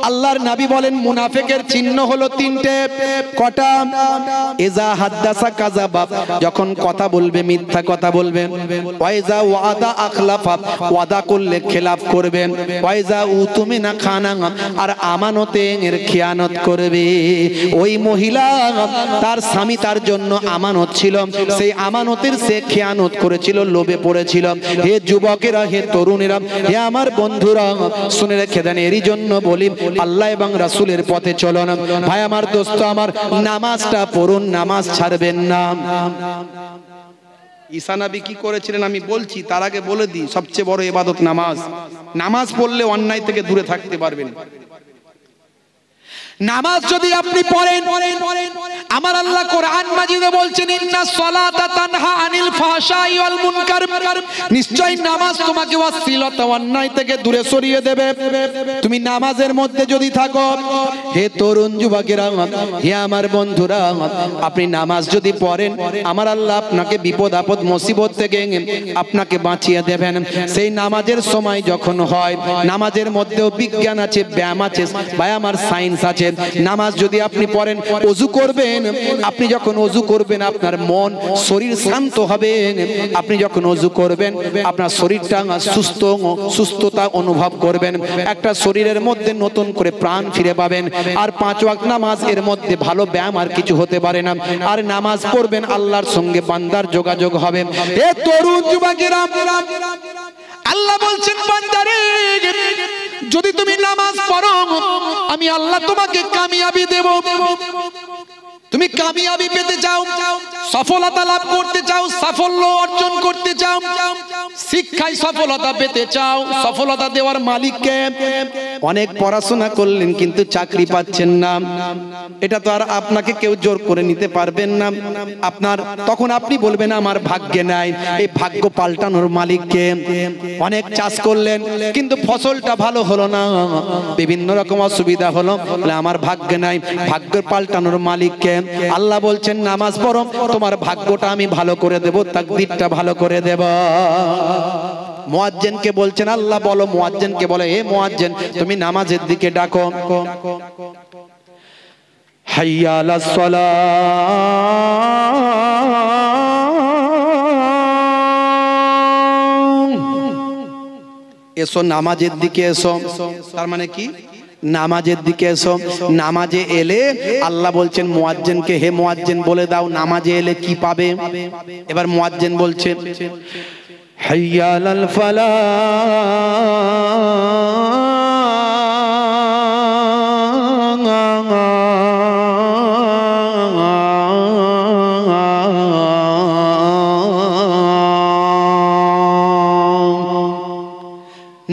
আল্লাহর নবী বলেন মুনাফিকের চিহ্ন হলো তিনটে। কটা? ইজা হাদ্দাসা কাযাবা, যখন কথা বলবে মিথ্যা কথা বলবে। ওয়াইজা ওয়াদা আখলাফা, ওয়াদা করলে খেলাফ করবে। ওয়াইজা উতুমিনা খানা, আর আমানতের খেয়ানত করবে। ওই মহিলা তার স্বামী তার জন্য আমানত ছিল, সেই আমানতের সে খেয়ানত করেছিল, লোভে পড়েছিল। হে যুবকেরা, হে তরুণেরা, হে আমার বন্ধুরা, শুনে রেখে দেন। এরই জন্য বলি আল্লাহ এবং রাসূলের পথে চলো না। ভাই আমার, দোস্ত আমার, নামাজটা পড়ুন, নামাজ ছাড়বেন না। ঈসা নবী কি করেছিলেন আমি বলছি, তার আগে বলে দিই, সবচেয়ে বড় ইবাদত নামাজ। নামাজ পড়লে অন্যায় থেকে দূরে থাকতে পারবেন। নামাজ যদি আপনি পড়েন, আমার আল্লাহ কোরআন মাজিদে বলছেন ইন্নাস সালাতা তানহা আনিল ফাহশাই ওয়াল মুনকার, নিশ্চয় নামাজ তোমাকে অশ্লীলতা অন্যায় থেকে দূরে সরিয়ে দেবে। তুমি নামাজের মধ্যে যদি থাকো, হে তরুণ যুবকেরা, হে আমার বন্ধুরা, আপনি নামাজ যদি পড়েন, আমার আল্লাহ আপনাকে বিপদ আপদ মুসিবত থেকে আপনাকে বাঁচিয়ে দেবেন। সেই নামাজের সময় যখন হয়, নামাজের মধ্যেও বিজ্ঞান আছে, ব্যায়াম আছে, ভাই আমার সায়েন্স আছে। নামাজ যদি আপনি পড়েন, ওযু করবেন, আপনি যখন ওযু করবেন আপনার মন শরীর শান্ত হবে। আপনি যখন ওযু করবেন আপনার শরীরটা সুস্থতা অনুভব করবেন, একটা শরীরের মধ্যে নতুন করে প্রাণ ফিরে পাবেন। আর 5 ওয়াক্ত নামাজ, এর মধ্যে ভালো ব্যায়াম আর কিছু হতে পারে না। আর নামাজ পড়বেন, আল্লাহর সঙ্গে বান্দার যোগাযোগ হবে। এ তরুণ যুবকেরা, আল্লাহ বলছেন বান্দারে, যদি তুমি নামাজ পড়ো, আমি আল্লাহ তোমাকে কামিয়াবি দেব। তুমি কামিয়াবি পেতে চাও, সফলতা লাভ করতে চাও, সাফল্য অর্জন করতে চাও, শিক্ষায় সফলতা পেতে চাও, সফলতা দেওয়ার মালিককে। অনেক পড়াশোনা করলেন কিন্তু চাকরি পাচ্ছেন না, এটা তো আর আপনাকে কেউ জোর করে নিতে পারবেন না। আপনার তখন আপনি বলবেন আমার ভাগ্যে নাই, এই ভাগ্য পাল্টানোর মালিককে। অনেক চাষ করলেন কিন্তু ফসলটা ভালো হলো না, বিভিন্ন রকম অসুবিধা হলো, আমার ভাগ্যে নাই, ভাগ্য পাল্টানোর মালিককে। আল্লাহ বলছেন নামাজ পড়ো, তোমার ভাগ্যটা আমি ভালো করে দেব, তাকদীরটা ভালো করে দেব। মুয়াজ্জিনকে বলছেন আল্লাহ, বলো মুয়াজ্জিনকে বলে, হে মুয়াজ্জিন তুমি নামাজের দিকে ডাকো। হাইয়া আলাস সালাহ, এসো নামাজের দিকে এসো। তার মানে কি? নামাজের দিকে এসো। নামাজে এলে আল্লাহ বলছেন মুয়াজ্জিনকে, হে মুয়াজ্জিন বলে দাও নামাজে এলে কি পাবে। এবার মুয়াজ্জিন বলছে হাইয়া আলাল ফালাহ,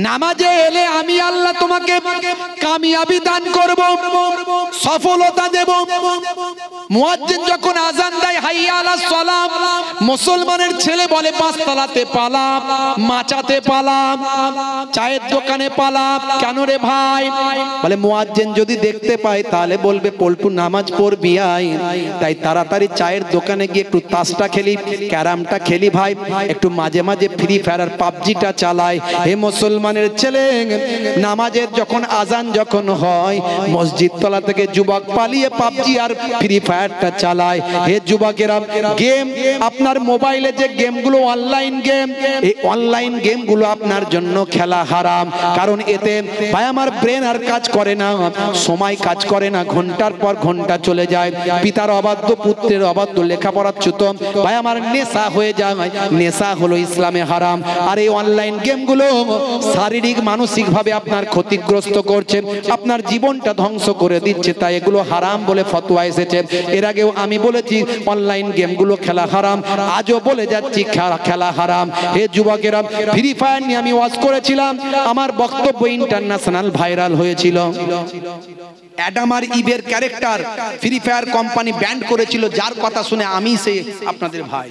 নামাজে এলে আমি আল্লাহ তোমাকে কামিয়াবি দান করব, সফলতা দেব। মুয়াজ্জিন যখন আযান দেয় হাইয়া আলাস সালাম, মুসলমানের ছেলে বলে পাঁচতলাতে পালাম, মাচাতে পালাম, চায়ের দোকানে পালাম। কেন রে ভাই? বলে মুয়াজ্জিন যদি দেখতে পায় তাহলে বলবে পল্টু নামাজ পড়বি আয়, তাই তাড়াতাড়ি চায়ের দোকানে গিয়ে একটু তাসটা খেলি, ক্যারামটা খেলি ভাই, একটু মাঝে মাঝে ফ্রি ফায়ার আর পাবজিটা চালাই। হে মুসলমানের ছেলে, নামাজের যখন আজান যখন হয়, মসজিদ তলা থেকে যুবক পালিয়ে পাবজি আর ফ্রি ফায়ারটা চালায়। হে যুবকেরা, গেম আপনার মোবাইলে যে গেমগুলো অনলাইন গেম, এই অনলাইন গেমগুলো আপনার জন্য খেলা হারাম। কারণ এতে ভাই আমার ব্রেন আর কাজ করে না, সময় কাজ করে না, ঘন্টার পর ঘন্টা চলে যায়। পিতার অবাধ্য, পুত্রের অবাধ্য, লেখাপড়ার চ্যুত ভাই আমার নেশা হয়ে যায়। নেশা হলো ইসলামে হারাম। আর এই অনলাইন গেমগুলো শারীরিক মানসিক ভাবে আপনার ক্ষতিগ্রস্ত করছে, আপনার জীবনটা ধ্বংস করে দিচ্ছে। তাই এগুলো হারাম বলে ফতোয়া এসেছে। এর আগেও আমি বলেছি অনলাইন গেমগুলো খেলা হারাম, আজও বলে যাচ্ছি খেলা হারাম। হে যুবকেরা, ফ্রি ফায়ার নিয়ে আমি ওয়াজ করেছিলাম, আমার বক্তব্য ইন্টারন্যাশনাল ভাইরাল হয়েছিল। অ্যাডাম আর ইভের character Free Fire company banned করেছিল, যার কথা শুনে আমি সে আপনাদের ভাই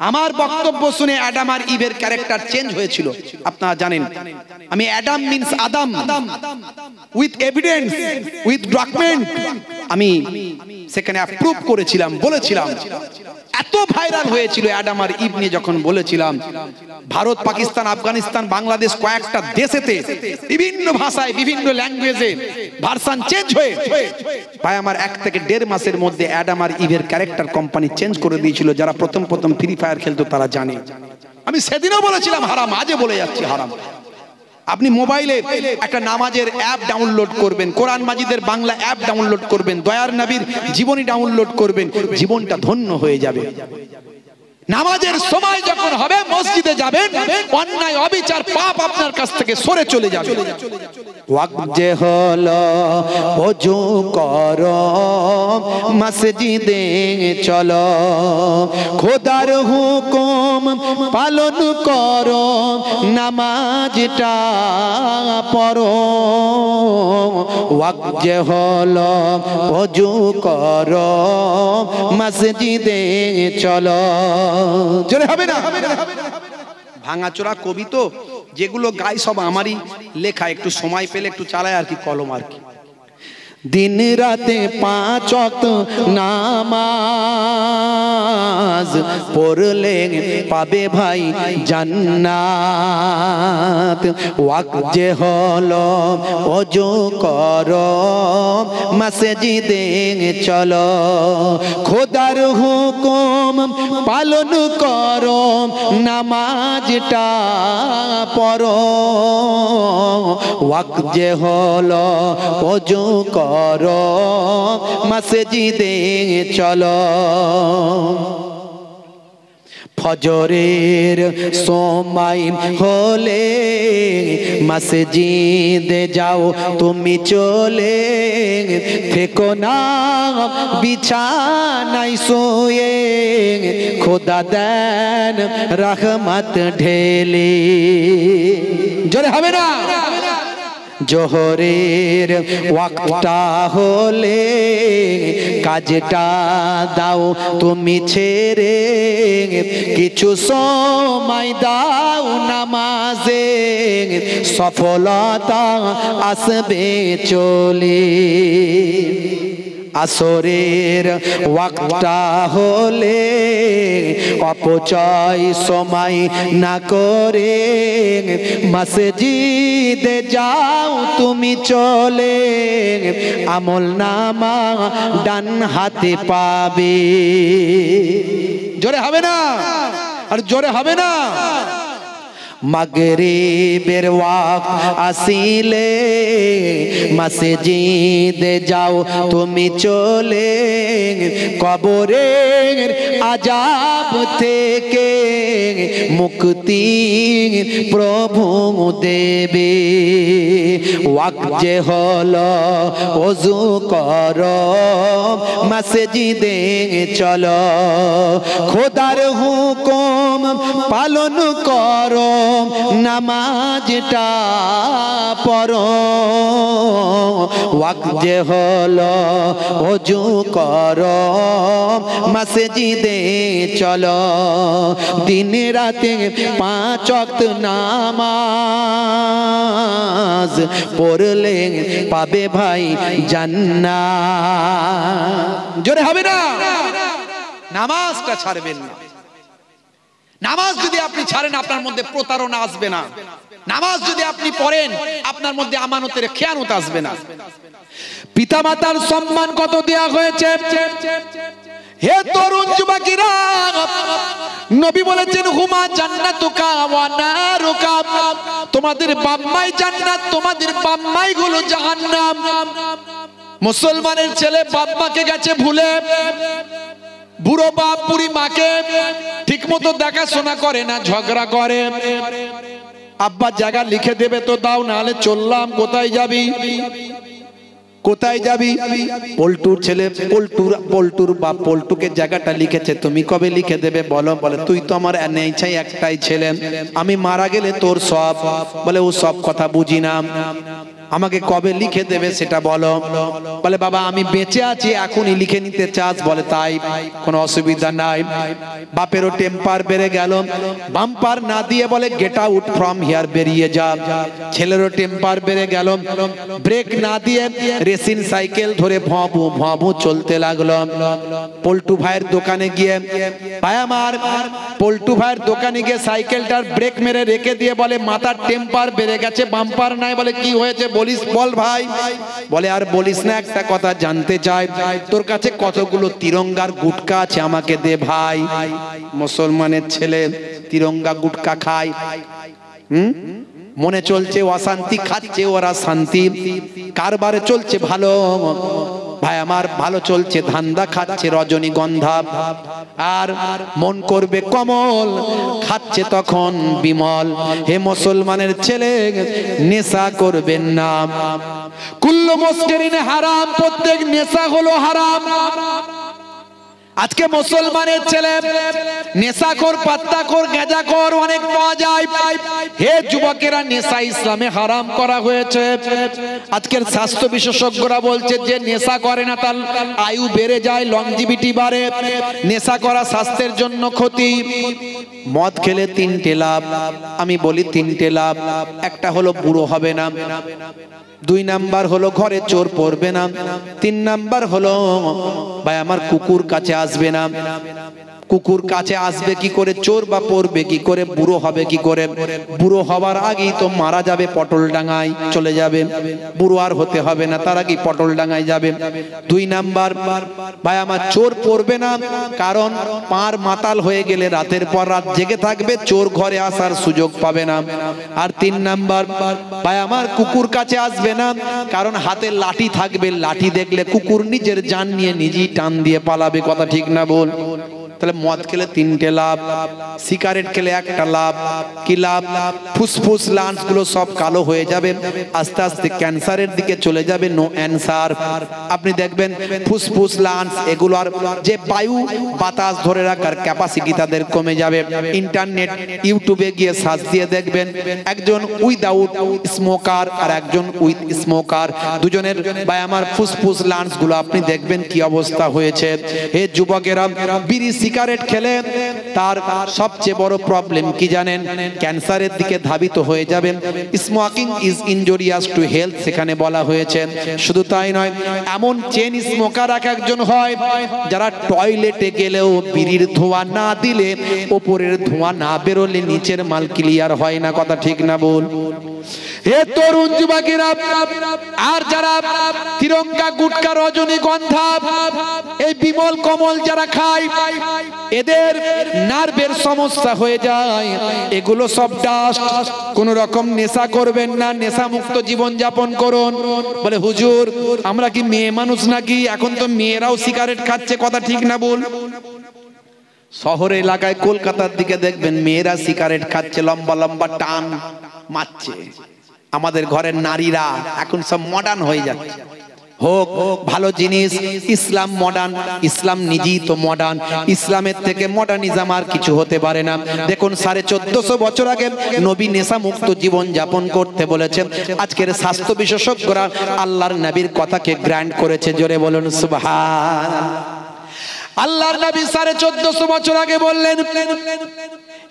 আমার বক্তব্য শুনে অ্যাডাম আর ইভের ক্যারেক্টার চেঞ্জ হয়েছিল। আপনারা জানেন, আমি Adam means Adam, with evidence, with document আমি সেখানে অ্যাপ্রুভ করেছিলাম, বলেছিলাম। এত ভাইরাল হয়েছিল অ্যাডাম আর ইভ নিয়ে যখন বলেছিলাম, ভারত, পাকিস্তান, আফগানিস্তান, বাংলাদেশ কয়েকটা দেশেতে বিভিন্ন ভাষায় বিভিন্ন ল্যাঙ্গুয়েজে ভার্সন চেঞ্জ হয়ে ভাই আমার 1 থেকে 1.5 মাসের মধ্যে অ্যাডাম আর ইভের ক্যারেক্টার কোম্পানি চেঞ্জ করে দিয়েছিল। যারা প্রথম ফ্রি ফায়ার খেলতো তারা জানে। আমি সেদিনও বলেছিলাম হারাম, আজও বলে যাচ্ছি হারাম। আপনি মোবাইলে একটা নামাজের অ্যাপ ডাউনলোড করবেন, কোরআন মাজিদের বাংলা অ্যাপ ডাউনলোড করবেন, দয়ার নবীর জীবনী ডাউনলোড করবেন, জীবনটা ধন্য হয়ে যাবে। নামাজের সময় যখন হবে মসজিদে যাবেন, অন্যায় অবিচার পাপ আপনার কাছ থেকে সরে চলে যাবে। ওয়াক্ত যে হলো ওযু করো, মসজিদে চলো, খোদার হুকুম পালন করো, নামাজটা পড়ো। ওয়াক্ত যে হলো ওযু করো, মসজিদে চলো। জোরে হবে না? ভাঙাচোরা কবি তো, যেগুলো গাই সব আমারই লেখা, একটু সময় পেলে একটু চালায় আর কি, কলম আর কি। दिन राते 5 वक्त नामाज पढ़ले पाबे भाई जन्नत। वक्त जे हलो ओजो करो मस्जिदे चलो, खुदार हुकुम पालन करो, नामाजटा पढ़ो। वक्त जे हलो ओजो करो मस्जिदे चलो। फजरेर समय होले मस्जिदे जाओ तुमी चले, থেকো না বিছানায় শুয়ে, খোদা দেন রহমত ঢেলে। জোরে হবে না? জোহরের ওয়াক্তটা হলে কাজটা দাও তুমি ছেড়ে, কিছু সময় দাও নামাজে, সফলতা আসবে চলে। আসরের ওয়াক্তটা হলে অপচয় সময় না করে, মসজিদে যাও তুমি চলে, আমল নামা ডান হাতে পাবে। জোরে হবে না? আর জোরে হবে না? মাগরিবের ওয়াক্ত আসিলে মসজিদে যাও তুমি চলে, কবরের আযাব থেকে মুক্তি প্রভু দেবে। ওয়াক্ত যে হলো ওযু করো মসজিদে চলো, খোদার হুকুম পালন করো, নামাজটা পড়ো। ওয়াক্ত যে হলো ওযু করো মসজিদে চলো, দিন রাতে 5 ওয়াক্ত নামাজ পড়লে পাবে ভাই জান্নাত। জোরে হবে না? নামাজটা ছাড়বেন না। নামাজ যদি আপনি ছাড়েন আপনার মধ্যে প্রতারণা আসবে না। নামাজ যদি আপনি পড়েন আপনার মধ্যে আমানতের খেয়ানত আসবে না। পিতামাতার সম্মান কত দেয়া হয়েছে। হে তরুণ যুবকেরা, নবী বলেছেন হুমা জান্নাতুকা ওয়া নারুকা, তোমাদের বাপ মাই জান্নাত, তোমাদের বাপ মাই গুলো জাহান্নাম। মুসলমানের ছেলে বাপ মাকে গেছে ভুলে, বুড়ো বাপ বুড়ি মাকে ঠিক মতো দেখাশোনা করে না, ঝগড়া করে। আব্বা জায়গা লিখে দেবে তো দাও, নাহলে চললাম। কোথায় যাবি? কোথায় যাবি? পল্টুর ছেলে পল্টুর বাপ পল্টুকে জায়গাটা লিখেছে, তুমি কবে লিখে দেবে বলো? বলে তুই তো আমার নেইছাই একটাই ছেলে, আমি মারা গেলে তোর সব। বলে ও সব কথা বুঝি না। আমাকে কবে লিখে দেবে সেটা বলো। বলে বাবা আমি বেঁচে আছি, এখনই লিখে নিতে চাস? বলে তাই, কোনো অসুবিধা নাই। বাপেরও টেম্পার বেড়ে গেল, বাম্পার না দিয়ে বলে গেট আউট ফ্রম হিয়ার, বেরিয়ে যা। ছেলেরও টেম্পার বেড়ে গেল, ব্রেক না দিয়ে রেসিন সাইকেল ধরে ভঁবু ভঁবু চলতে লাগলো। পল্টু ভাইয়ের দোকানে গিয়ে, ভাই আমার পল্টু ভাইয়ের দোকানে গিয়ে সাইকেলটার ব্রেক মেরে রেখে দিয়ে বলে মাথার টেম্পার বেড়ে গেছে, বাম্পার নাই। বলে কি হয়েছে বলিস, বল ভাই। বলে আর বলিস না, একটা কথা জানতে চাই, তোর কাছে কতগুলো তিরঙ্গার গুটকা আছে আমাকে দে ভাই। মুসলমানের ছেলে তিরঙ্গা গুটকা খায়, মনে চলছে অশান্তি, খাচ্ছে ওরা শান্তি, কারবারে চলছে ভালো। ভাই আমার ভালো চলছে, ধান্দা খাচ্ছে রজনীগন্ধা, আর মন করবে কমল, খাচ্ছে তখন বিমল। হে মুসলমানের ছেলে, নেশা করবেন না। কুল্লু মুসকিরিন হারাম, প্রত্যেক নেশা হলো হারাম। আজকে মুসলমানের ছেলে নেশাখোর, পাত্তাখোর, গাঁজাখোর অনেক পাওয়া যায়। হে যুবকেরা, নেশা ইসলামে হারাম করা হয়েছে। আজকের স্বাস্থ্য বিশেষজ্ঞরা বলছে যে নেশা করে না তার আয়ু বেড়ে যায়, লংজিভিটি বাড়ে। নেশা করা স্বাস্থ্যের জন্য ক্ষতি। মদ খেলে তিনটে লাভ, আমি বলি তিনটে লাভ। একটা হলো বুড়ো হবে না, 2 নাম্বার হলো ঘরে চোর পড়বে না, 3 নাম্বার হলো ভাই আমার কুকুর কাছে আসবে না। কুকুর কাছে আসবে কি করে, চোর বা পড়বে কি করে, বুড়ো হবে কি করে? বুড়ো হওয়ার আগেই তো মারা যাবে, পটল ডাঙায় চলে যাবে, বুড়ো আর হতে হবে না, তার আগেই পটল ডাঙায় যাবে। 2 নাম্বার ভাই আমার চোর পড়বে না, কারণ পার মাতাল হয়ে গেলে রাতের পর রাত জেগে থাকবে, চোর ঘরে আসার সুযোগ পাবে না। আর 3 নাম্বার ভাই আমার কুকুর কাছে আসবে না, কারণ হাতে লাঠি থাকবে, লাঠি দেখলে কুকুর নিজের জান নিয়ে নিজেই টান দিয়ে পালাবে। কথা ঠিক না বল? তাহলে মদ খেলে 3টে লাভ, সিগারেট খেলে 1টা লাভ। কি লাভ? ফুসফুস লাংস গুলো সব কালো হয়ে যাবে, আস্তে আস্তে ক্যান্সারের দিকে চলে যাবে, নো অ্যান্সার। আপনি দেখবেন ফুসফুস লাংস এগুলো আর যে বায়ু বাতাস ধরে রাখার ক্যাপাসিটি তাদের কমে যাবে। ইন্টারনেট ইউটিউবে গিয়ে সার্চ দিয়ে দেখবেন একজন উইদাউট স্মোকার আর একজন উইথ স্মোকার, দুজনের ভাই আমার ফুসফুস লাংস গুলো আপনি দেখবেন কি অবস্থা হয়েছে। হে যুবকেরা, বিড়ি সিগারেট খেলে তার সবচেয়ে বড় প্রবলেম কি জানেন? ক্যান্সারের দিকে ধাবিত হয়ে যাবে। Smoking is injurious to health সেখানে বলা হয়েছে। শুধু তাই নয়, এমন চেন স্মোকার এক একজন হয় যারা টয়লেটে গেলেও বিড়ির ধোঁয়া না দিলে, ওপরের ধোঁয়া না বেরোলে নিচের মাল ক্লিয়ার হয় না। কথা ঠিক না বল? হে তরুণ যুবকেরা, আর যারা তিরঙ্গা গুটকা রজনীগন্ধা এই বিমল কমল যারা খায়, এদের নার্ভের সমস্যা হয়ে যায়। এগুলো সব ডাস্ট। কোন রকম নেশা করবেন না, নেশা মুক্ত জীবন যাপন করুন। বলে হুজুর আমরা কি মেয়ে মানুষ নাকি? এখন তো মেয়েরাও সিগারেট খাচ্ছে। কথা ঠিক না বল? শহরে এলাকায় কলকাতার দিকে দেখবেন মেয়েরা সিগারেট খাচ্ছে, লম্বা লম্বা টান মারছে। আমাদের ঘরের নারীরা এখন সব মডার্ন হয়ে যাচ্ছে। হোক ভালো জিনিস, ইসলাম মডার্ন, ইসলাম নিজেই তো মডার্ন। ইসলামের থেকে মডার্নিজম আর কিছু হতে পারে না। দেখুন 1450 বছর আগে নবী নেশা মুক্ত জীবন যাপন করতে বলেছেন। আজকের স্বাস্থ্য বিশেষজ্ঞরা আল্লাহর নবীর কথাকে গ্র্যান্ড করেছে। জোরে বলুন সুবহানাল্লাহ। আল্লাহর নবী 1450 বছর আগে বললেন,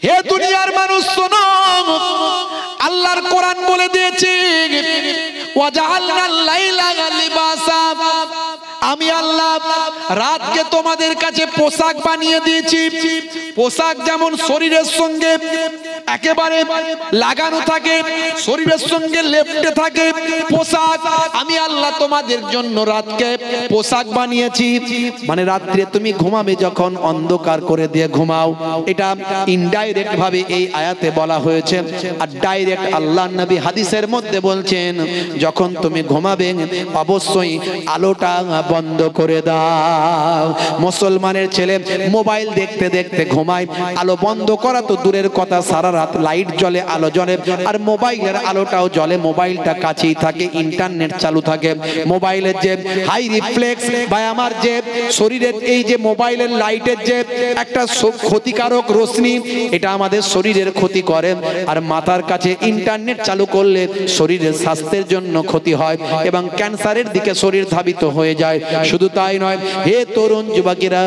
হে দুনিয়ার মানুষ শোনো, আল্লাহর কোরআন বলে দিয়েছে ওয়াজআলনাল লাইলা লিবাসা, আমি আল্লাহ রাতকে তোমাদের কাছে পোশাক বানিয়ে দিয়েছি। পোশাক যেমন শরীরের সঙ্গে একেবারে লাগানো থাকে, শরীরের সঙ্গে লেপ্টে থাকে পোশাক, আমি আল্লাহ তোমাদের জন্য রাতকে পোশাক বানিয়েছি। মানে রাত্রে তুমি ঘুমাবে যখন অন্ধকার করে দিয়ে ঘুমাও। এটা ইনডাইরেক্ট ভাবে এই আয়াতে বলা হয়েছে। আর ডাইরেক্ট আল্লাহর নবী হাদিসের মধ্যে বলছেন, যখন তুমি ঘুমাবে অবশ্যই আলোটা বন্ধ করে দাও। মুসলমানের ছেলে মোবাইল দেখতে দেখতে ঘুমায়, আলো বন্ধ করা তো দূরের কথা, সারা রাত লাইট জ্বলে, আলো জ্বলে, আর মোবাইলের আলোটাও জ্বলে, মোবাইলটা কাছেই থাকে, ইন্টারনেট চালু থাকে। মোবাইলের যে হাই রিফ্লেক্স বা আমার যে শরীরের এই যে মোবাইলের লাইটের যে একটা ক্ষতিকারক রশ্মি, এটা আমাদের শরীরের ক্ষতি করে। আর মাথার কাছে ইন্টারনেট চালু করলে শরীরের স্বাস্থ্যের জন্য ক্ষতি হয় এবং ক্যান্সারের দিকে শরীর ধাবিত হয়ে যায়। শুধু তাই নয়, হে তরুণ যুবকেরা,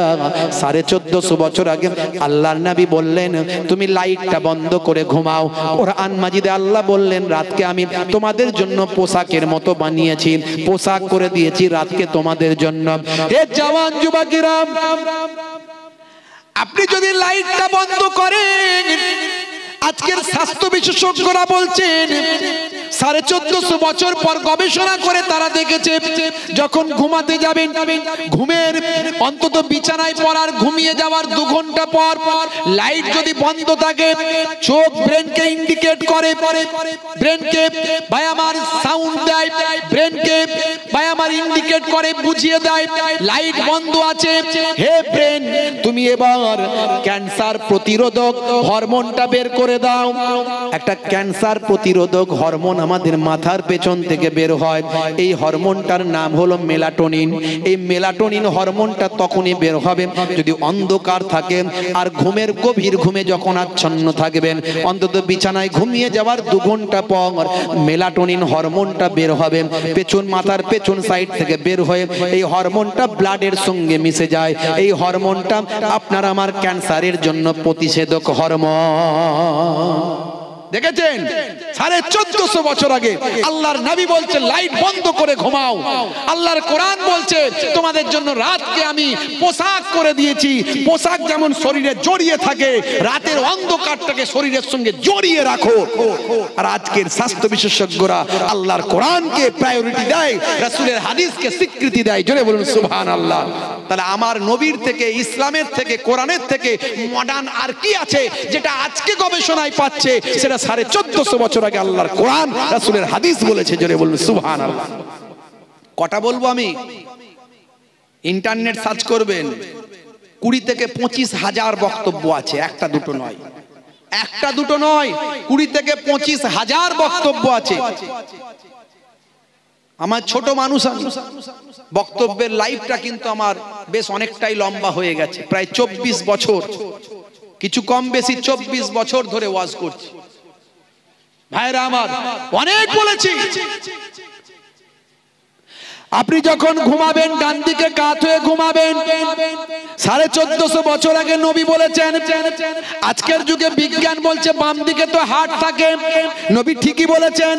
1450 বছর আগে আল্লাহর নবী বললেন তুমি লাইটটা বন্ধ করে ঘুমাও। কোরআন মাজিদে আল্লাহ বললেন রাতকে আমি তোমাদের জন্য পোশাকের মতো বানিয়েছি, পোশাক করে দিয়েছি রাতকে তোমাদের জন্য। হে জওয়ান যুবকেরা, আপনি যদি লাইটটা বন্ধ করেন, আজকের স্বাস্থ্য বিশেষজ্ঞরা বলছেন 1450 বছর পর গবেষণা করে তারা দেখেছে যখন ঘুমাতে যাবেন, ঘুমের অন্তত বিছানায় পড়ার ঘুমিয়ে যাওয়ার 2 ঘন্টা পর লাইট যদি বন্ধ থাকে, চোখ ব্রেনকে ইন্ডিকেট করে, ব্রেনকে ভাই আমার সাউন্ড দেয়, ব্রেনকে ভাই আমার ইন্ডিকেট করে, বুঝিয়ে দেয় লাইট বন্ধ আছে। হে ব্রেন, তুমি এবার ক্যান্সার প্রতিরোধক হরমোনটা বের করে দাও। একটা ক্যান্সার প্রতিরোধক হরমোন আমাদের মাথার পেছন থেকে বের হয়, এই হরমোনটার নাম হলো মেলাটোনিন। এই মেলাটোনিন হরমোনটা তখনই বের হবে যদি অন্ধকার থাকে আর ঘুমের গভীর ঘুমে যখন আচ্ছন্ন থাকবেন, অন্তত বিছানায় ঘুমিয়ে যাওয়ার 2 ঘন্টা পর মেলাটোনিন হরমোনটা বের হবে পেছন, মাথার পেছন সাইড থেকে বের হয়ে এই হরমোনটা ব্লাডের সঙ্গে মিশে যায়। এই হরমোনটা আপনার আমার ক্যান্সারের জন্য প্রতিষেধক হরমোন। দেখেছেন 1450 বছর আগে আল্লাহর নবী বলছে লাইট বন্ধ করে ঘুমাও। আল্লাহর কোরআন বলছে তোমাদের জন্য রাতকে আমি পোশাক করে দিয়েছি। পোশাক যেমন শরীরে জড়িয়ে থাকে, রাতের অন্ধকারটাকে শরীরের সঙ্গে জড়িয়ে রাখো। আর আজকের স্বাস্থ্য বিশেষজ্ঞরা আল্লাহর কোরআনকে প্রায়োরিটি দেয়, রাসূলের হাদিসকে স্বীকৃতি দেয়। জোরে বলুন সুবহানাল্লাহ। তাহলে আমার নবীর থেকে, ইসলামের থেকে, কোরআনের থেকে মডার্ন আর কি আছে যেটা আজকে গবেষণায় পাচ্ছে? সেটা 1450 বছর আগে আল্লাহর কোরআন, রাসূলের হাদিস বলেছে। জোরে বলুন সুবহানাল্লাহ। কটা বলবো আমি? ইন্টারনেট সার্চ করবেন, 20 থেকে 25 হাজার বক্তব্য আছে, একটা দুটো নয়, একটা দুটো নয়, 20 থেকে 25 হাজার বক্তব্য আছে। আমার ছোট মানুষ, বক্তব্যের লাইফটা কিন্তু আমার বেশ অনেকটাই লম্বা হয়ে গেছে, প্রায় 24 বছর, কিছু কম বেশি 24 বছর ধরে ওয়াজ করছি। ভাইরা আমার, অনেক বলেছি। আপনি যখন ঘুমাবেন ডান দিকে কাত হয়ে ঘুমাবেন। 1450 বছর আগে নবী বলেছেন। আজকের যুগে বিজ্ঞান বলছে বাম দিকে তো হার্ট থাকে, নবী ঠিকই বলেছেন।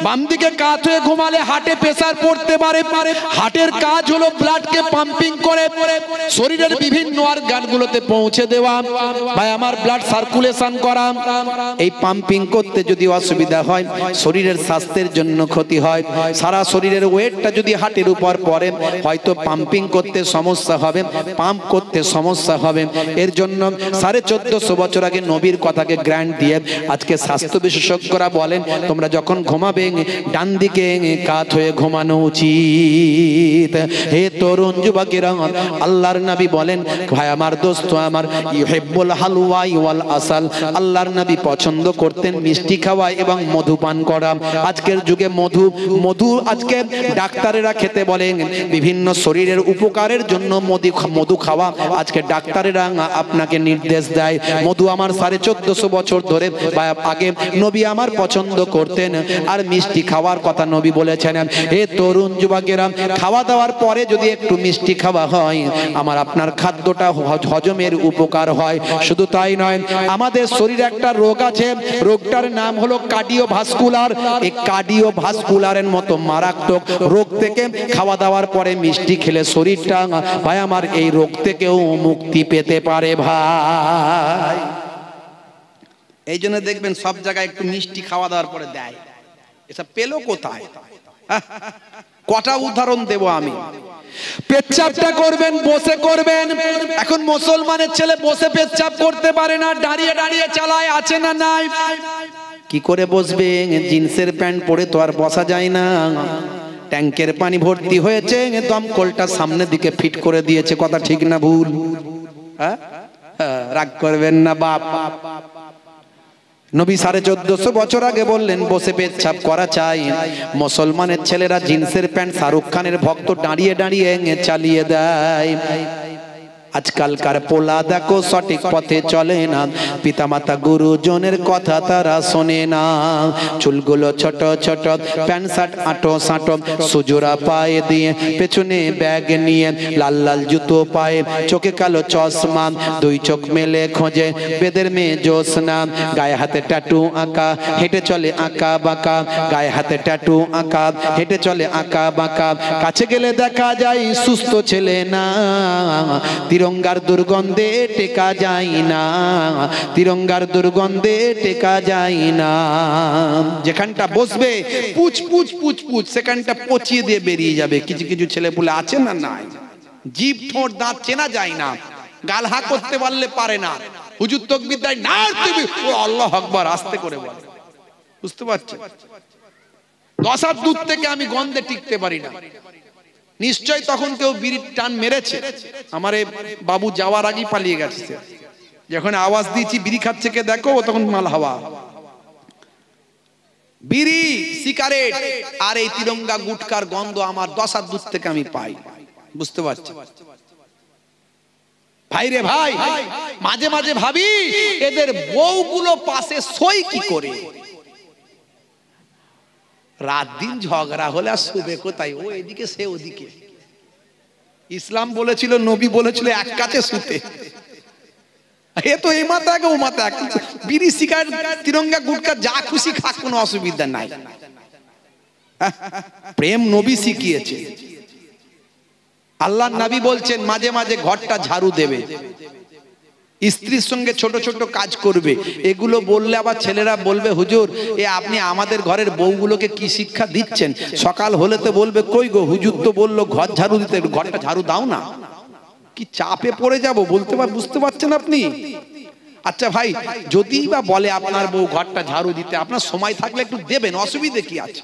বাম দিকে কাত হয়ে ঘুমালে হার্টে প্রেসার পড়তে পারে। হার্টের কাজ হলো ব্লাডকে পাম্পিং করে শরীরের বিভিন্ন অর্গানগুলোতে পৌঁছে দেওয়া, ভাই আমার ব্লাড সার্কুলেশন করা। এই পাম্পিং করতে যদি অসুবিধা হয়, শরীরের স্বাস্থ্যের জন্য ক্ষতি হয়। সারা শরীরের ওয়েটটা যদি হার্টের উপর পড়ে, হয়তো পাম্পিং করতে সমস্যা হবে, পাম্প করতে সমস্যা হবে। এর জন্য 1450 বছর আগে নবীর কথাকে গ্র্যান্ড দিয়ে আজকে স্বাস্থ্য বিশেষজ্ঞরা বলেন তোমরা যখন ঘুমাবে ডান দিকে কাত হয়ে ঘুমানো উচিত। হে তরুণ যুবকেরা, আল্লাহর নবী বলেন, ভাই আমার দোস্ত আমার, ইউহিব্বুল হালওয়া ওয়াল আসাল, আল্লাহর নবী পছন্দ করতেন মিষ্টি খাওয়া এবং মধু পান করা। আজকের যুগে মধু আজকে ডাক্তারেরা খেতে বলেন, বিভিন্ন শরীরের উপকারের জন্য মধু খাওয়া আজকে ডাক্তারেরা আপনাকে নির্দেশ দেয়। মধু আমার 1450 বছর ধরে আগে নবী আমার পছন্দ করতেন। আর মিষ্টি খাওয়ার কথা নবী বলেছেন। হে তরুণ যুবকেরা, খাওয়া দাওয়ার পরে যদি একটু মিষ্টি খাওয়া হয়, আমার আপনার খাদ্যটা হজমের উপকার হয়। শুধু তাই নয়, আমাদের শরীরে একটা রোগ আছে, রোগটার নাম হলো কার্ডিওভাস্কুলার। এই কার্ডিওভাস্কুলারের মতো মারাত্মক রোগ থেকে খাওয়া দাওয়ার পরে মিষ্টি খেলে শরীরটা, ভাই আমার, এই রোগ থেকেও মুক্তি পেতে পারে ভাই। এই জন্য দেখবেন সব জায়গায় একটু মিষ্টি খাওয়া দাওয়ার পরে দেয়। এটা পেলো কোথায়? কটা উদাহরণ দেব আমি। পেচ্ছাপটা করবেন বসে করবেন। এখন মুসলমানের ছেলে বসে পেচ্ছাপ করতে পারে না, দাঁড়িয়ে দাঁড়িয়ে চালায়, আছে না নাই? কি করে বসবে? জিন্সের প্যান্ট পরে তো আর বসা যায় না। ট্যাঙ্কের পানি ভর্তি হয়েছে, দমকলটা সামনের দিকে ফিট করে দিয়েছে। কথা ঠিক না ভুল? হ্যাঁ, রাগ করবেন না বাপ। নবী 1450 বছর আগে বললেন বসে পেচ্ছাপ করা চাই। মুসলমানের ছেলেরা জিন্সের প্যান্ট শাহরুখ খানের ভক্ত দাঁড়িয়ে দাঁড়িয়ে চালিয়ে দেয়। আজকালকার পোলা দেখো সঠিক পথে চলে না, পিতামাতা গুরুজনের কথা তারা শোনে না। চুলগুলো ছোট ছোট, প্যান্ট শার্ট আটো সাঁটো, সুজোরা পায়ে দিয়ে, পেছনে ব্যাগ নিয়ে, লাল লাল জুতো পায়ে, চোখে কালো চশমা, দুই চোখ মেলে খোঁজে বেদের মেয়ে জোসনা। গায়ে হাতে ট্যাটু আঁকা, হেঁটে চলে আঁকা বাঁকা, গায়ে হাতে ট্যাটু আঁকা, হেঁটে চলে আঁকা বাঁকা। কাছে গেলে দেখা যায় সুস্থ ছেলে না, তিরঙ্গার দুর্গন্ধে টেকা যায় না, তিরঙ্গার দুর্গন্ধে টেকা যায় না। যেখানটা বসবে পুচ পুচ পুচ পুচ, সেখানটা পচিয়ে দিয়ে বেরিয়ে যাবে। কিছু কিছু ছেলে পুলে আছে না, নাই, জিভ ঠোঁট দাঁত চেনা যায় না, গাল হা করতে পারলে পারে না। হুজুর তাকবীর দেয় না, ও আল্লাহ আকবার আস্তে করে বলে। বুঝতে পারছেন? 10 হাত দূর থেকে আমি গন্ধে টিকতে পারি না। নিশ্চয় তখন কেউ বিড়ির টান মেরেছে। আমার বাবু যাওয়ার আগেই পালিয়ে গেছে। যখন আওয়াজ দিয়েছি বিড়ি খাচ্ছে কে দেখো, তখন মাল হাওয়া। বিড়ি, সিগারেট আর এই তিরঙ্গা গুটকার গন্ধ আমার 10 হাত দূর থেকে আমি পাই। বুঝতে পারছি ভাই রে ভাই, মাঝে মাঝে ভাবি এদের বউগুলো পাশে সই কি করে। রাত দিন ঝগড়া হলে আর শুবে কোথায়? ও এদিকে সে ওদিকে। ইসলাম বলেছিল, নবী বলেছিল এক কাছে শুতে। এ তো এই মাথা ও মাথা, বিড়ি সিগারেট তিরঙ্গা গুটকা যা খুশি খাক, কোনো অসুবিধা নাই। প্রেম নবী শিখিয়েছে। আল্লাহর নবী বলছেন মাঝে মাঝে ঘরটা ঝাড়ু দেবে, স্ত্রীর সঙ্গে ছোট ছোট কাজ করবে। এগুলো বললে আবার ছেলেরা বলবে হুজুর এ আপনি আমাদের ঘরের বউগুলোকে কি শিক্ষা দিচ্ছেন? সকাল হলে তো বলবে কই গো হুজুর তো বললো ঘর ঝাড়ু দিতে, ঘরটা ঝাড়ু দাও না। কি চাপে পড়ে যাব বলতে পার, বুঝতে পারছেন আপনি? আচ্ছা ভাই, যদি বা বলে আপনার বউ ঘরটা ঝাড়ু দিতে, আপনার সময় থাকলে একটু দেবেন, অসুবিধে কি আছে?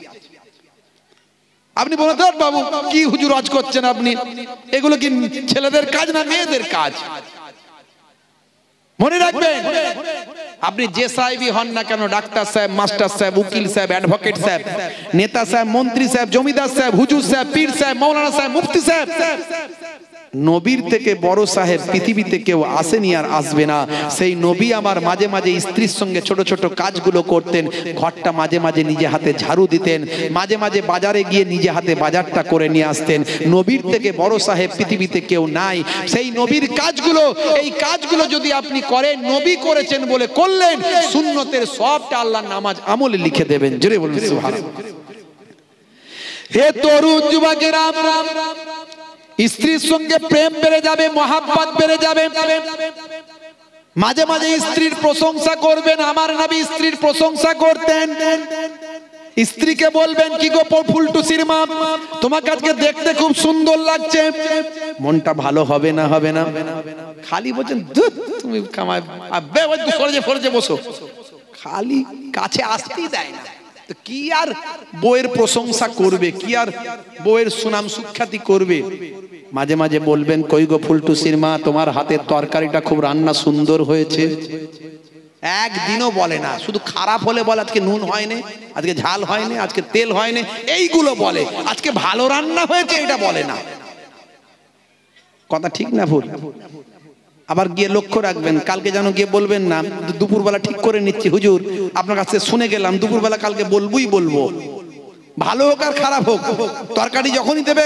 আপনি বলেন বাবু কি হুজুর আজ করছেন আপনি, এগুলো কি ছেলেদের কাজ না মেয়েদের কাজ? মনে রাখবেন, আপনি যে সাহেবই হন না কেন, ডাক্তার সাহেব, মাস্টার সাহেব, উকিল সাহেব, অ্যাডভোকেট সাহেব, নেতা সাহেব, মন্ত্রী সাহেব, জমিদার সাহেব, হুজুর সাহেব, পীর সাহেব, মৌলানা সাহেব, মুফতি সাহেব, নবীর থেকে বড় সাহেব পৃথিবীতে কেউ আসেনি আর আসবে না। সেই নবী আমার মাঝে মাঝে স্ত্রীর সঙ্গে ছোট ছোট কাজগুলো করতেন, ঘরটা মাঝে মাঝে নিজে হাতে ঝাড়ু দিতেন, মাঝে মাঝে বাজারে গিয়ে নিজে হাতে বাজারটা করে নিয়ে আসতেন। নবীর থেকে বড় সাহেব পৃথিবীতে কেউ নাই। সেই নবীর কাজগুলো, এই কাজগুলো যদি আপনি করেন, নবী করেছেন বলে করলেন, সুন্নতের সবটা আল্লাহর নামাজ আমলে লিখে দেবেন। জোরে বলুন সুবহানাল্লাহ। হে তরুণ যুবকেরা, স্ত্রীর সঙ্গে প্রেম বেড়ে যাবে, মহাব্বত বেড়ে যাবে। মাঝে মাঝে স্ত্রীর প্রশংসা করবেন। আমার নবী স্ত্রীর প্রশংসা করতেন। স্ত্রীকে বলবেন কি গো ফুলটুসির মা, তোমাকে আজকে দেখতে খুব সুন্দর লাগছে। মনটা ভালো হবে না? হবে না? খালি বলছেন তুমি কামাই ফরজে বসো, খালি কাছে আসতেই দেয় না। কি আর বউয়ের প্রশংসা করবে, কি আর বউয়ের সুনাম সুখ্যাতি করবে? মাঝে মাঝে বলবেন কই গো ফুলটুসির মা, তোমার হাতের তরকারিটা খুব রান্না সুন্দর হয়েছে। একদিনও বলে না, শুধু খারাপ হলে বলে আজকে নুন হয়নি, আজকে ঝাল হয়নি, আজকে তেল হয়নি, এইগুলো বলে। আজকে ভালো রান্না হয়েছে এটা বলে না। কথা ঠিক না ভুল? আবার গিয়ে লক্ষ্য রাখবেন, কালকে যেন গিয়ে বলবেন না দুপুরবেলা ঠিক করে নিচ্ছি হুজুর, আপনার কাছে শুনে গেলাম দুপুরবেলা কালকে বলবোই বলবো। ভালো হোক আর খারাপ হোক, তরকারি যখনই দেবে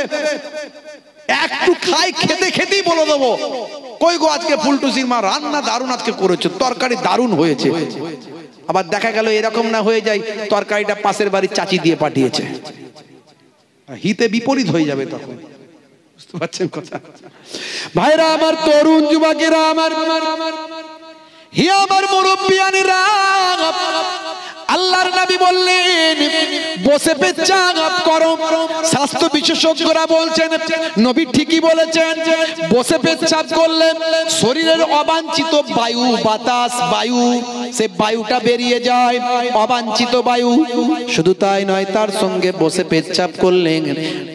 একটু খাই, খেতে খেতেই বলে দেবো কই গো আজকে ফুলটুসির মা রান্না দারুণ আজকে করেছে, তরকারি দারুণ হয়েছে। আবার দেখা গেল এরকম না হয়ে যায় তরকারিটা পাশের বাড়ির চাচি দিয়ে পাঠিয়েছে, হিতে বিপরীত হয়ে যাবে তখন। বুঝতে পারছেন কথা? ভাইরা আমার, তরুণ যুবকেরা আমার, হি আমার মুরব্বিয়ানেরা, আল্লাহর নবী বললেন বসে পেচ্ছাপ করো। স্বাস্থ্য বিশেষজ্ঞরা বলছেন নবী ঠিকই বলেছেন, বসে পেচ্ছাপ করলে শরীরের অবাঞ্ছিত বায়ু, বাতাস, বায়ু, সে বায়ুটা বেরিয়ে যায়, অবাঞ্ছিত বায়ু। শুধু তাই নয়, তার সঙ্গে বসে পেচ্ছাপ করলেন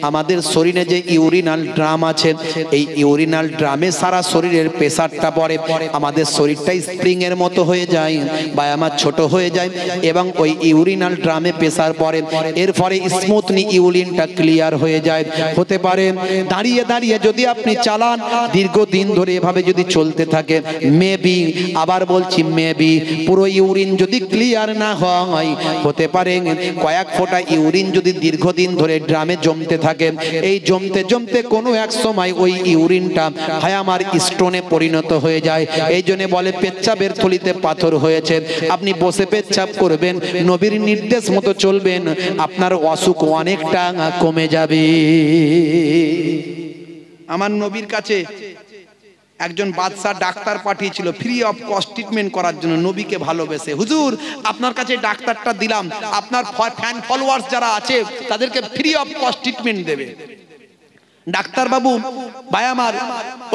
আমাদের শরীরে যে ইউরিনাল ড্রাম আছে, এই ইউরিনাল ড্রামে সারা শরীরের প্রেসারটা পড়ে, আমাদের শরীরটা স্প্রিং এর মতো হয়ে যায় বা আমার ছোট হয়ে যায়, এবং ওই ইউরিনাল ড্রামে প্রেসার পড়ে, এর ফলে স্মুথলি ইউরিনটা ক্লিয়ার হয়ে যায়। হতে পারে দাঁড়িয়ে দাঁড়িয়ে যদি আপনি চালান, দীর্ঘদিন ধরে এভাবে যদি চলতে থাকে, মেবি, আবার বলছি মেবি, পুরো ইউরিন যদি ক্লিয়ার না হয়, হতে পারে কয়েক ফোঁটা ইউরিন যদি দীর্ঘদিন ধরে ড্রামে জমতে থাকে, এই জমতে জমতে কোনো এক সময় ওই ইউরিনটা হয় আমার স্টোনে পরিণত হয়ে যায়। এই জন্য বলে পেচ্ছাপের থলিতে পাথর হয়েছে। আপনি বসে পেচ্ছাপ করবেন, নবীর নির্দেশ মতো চলবেন, আপনার অসুখ অনেকটা কমে যাবে। আমার নবীর কাছে একজন বাদশা ডাক্তার পাঠিয়েছিল ফ্রি অফ কস্ট ট্রিটমেন্ট করার জন্য, নবীকে ভালোবেসে। হুজুর, আপনার কাছে ডাক্তারটা দিলাম, আপনার ফ্যান ফলোয়ার্স যারা আছে তাদেরকে ফ্রি অফ কস্ট ট্রিটমেন্ট দেবে। ডাক্তার বাবু ভাই আমার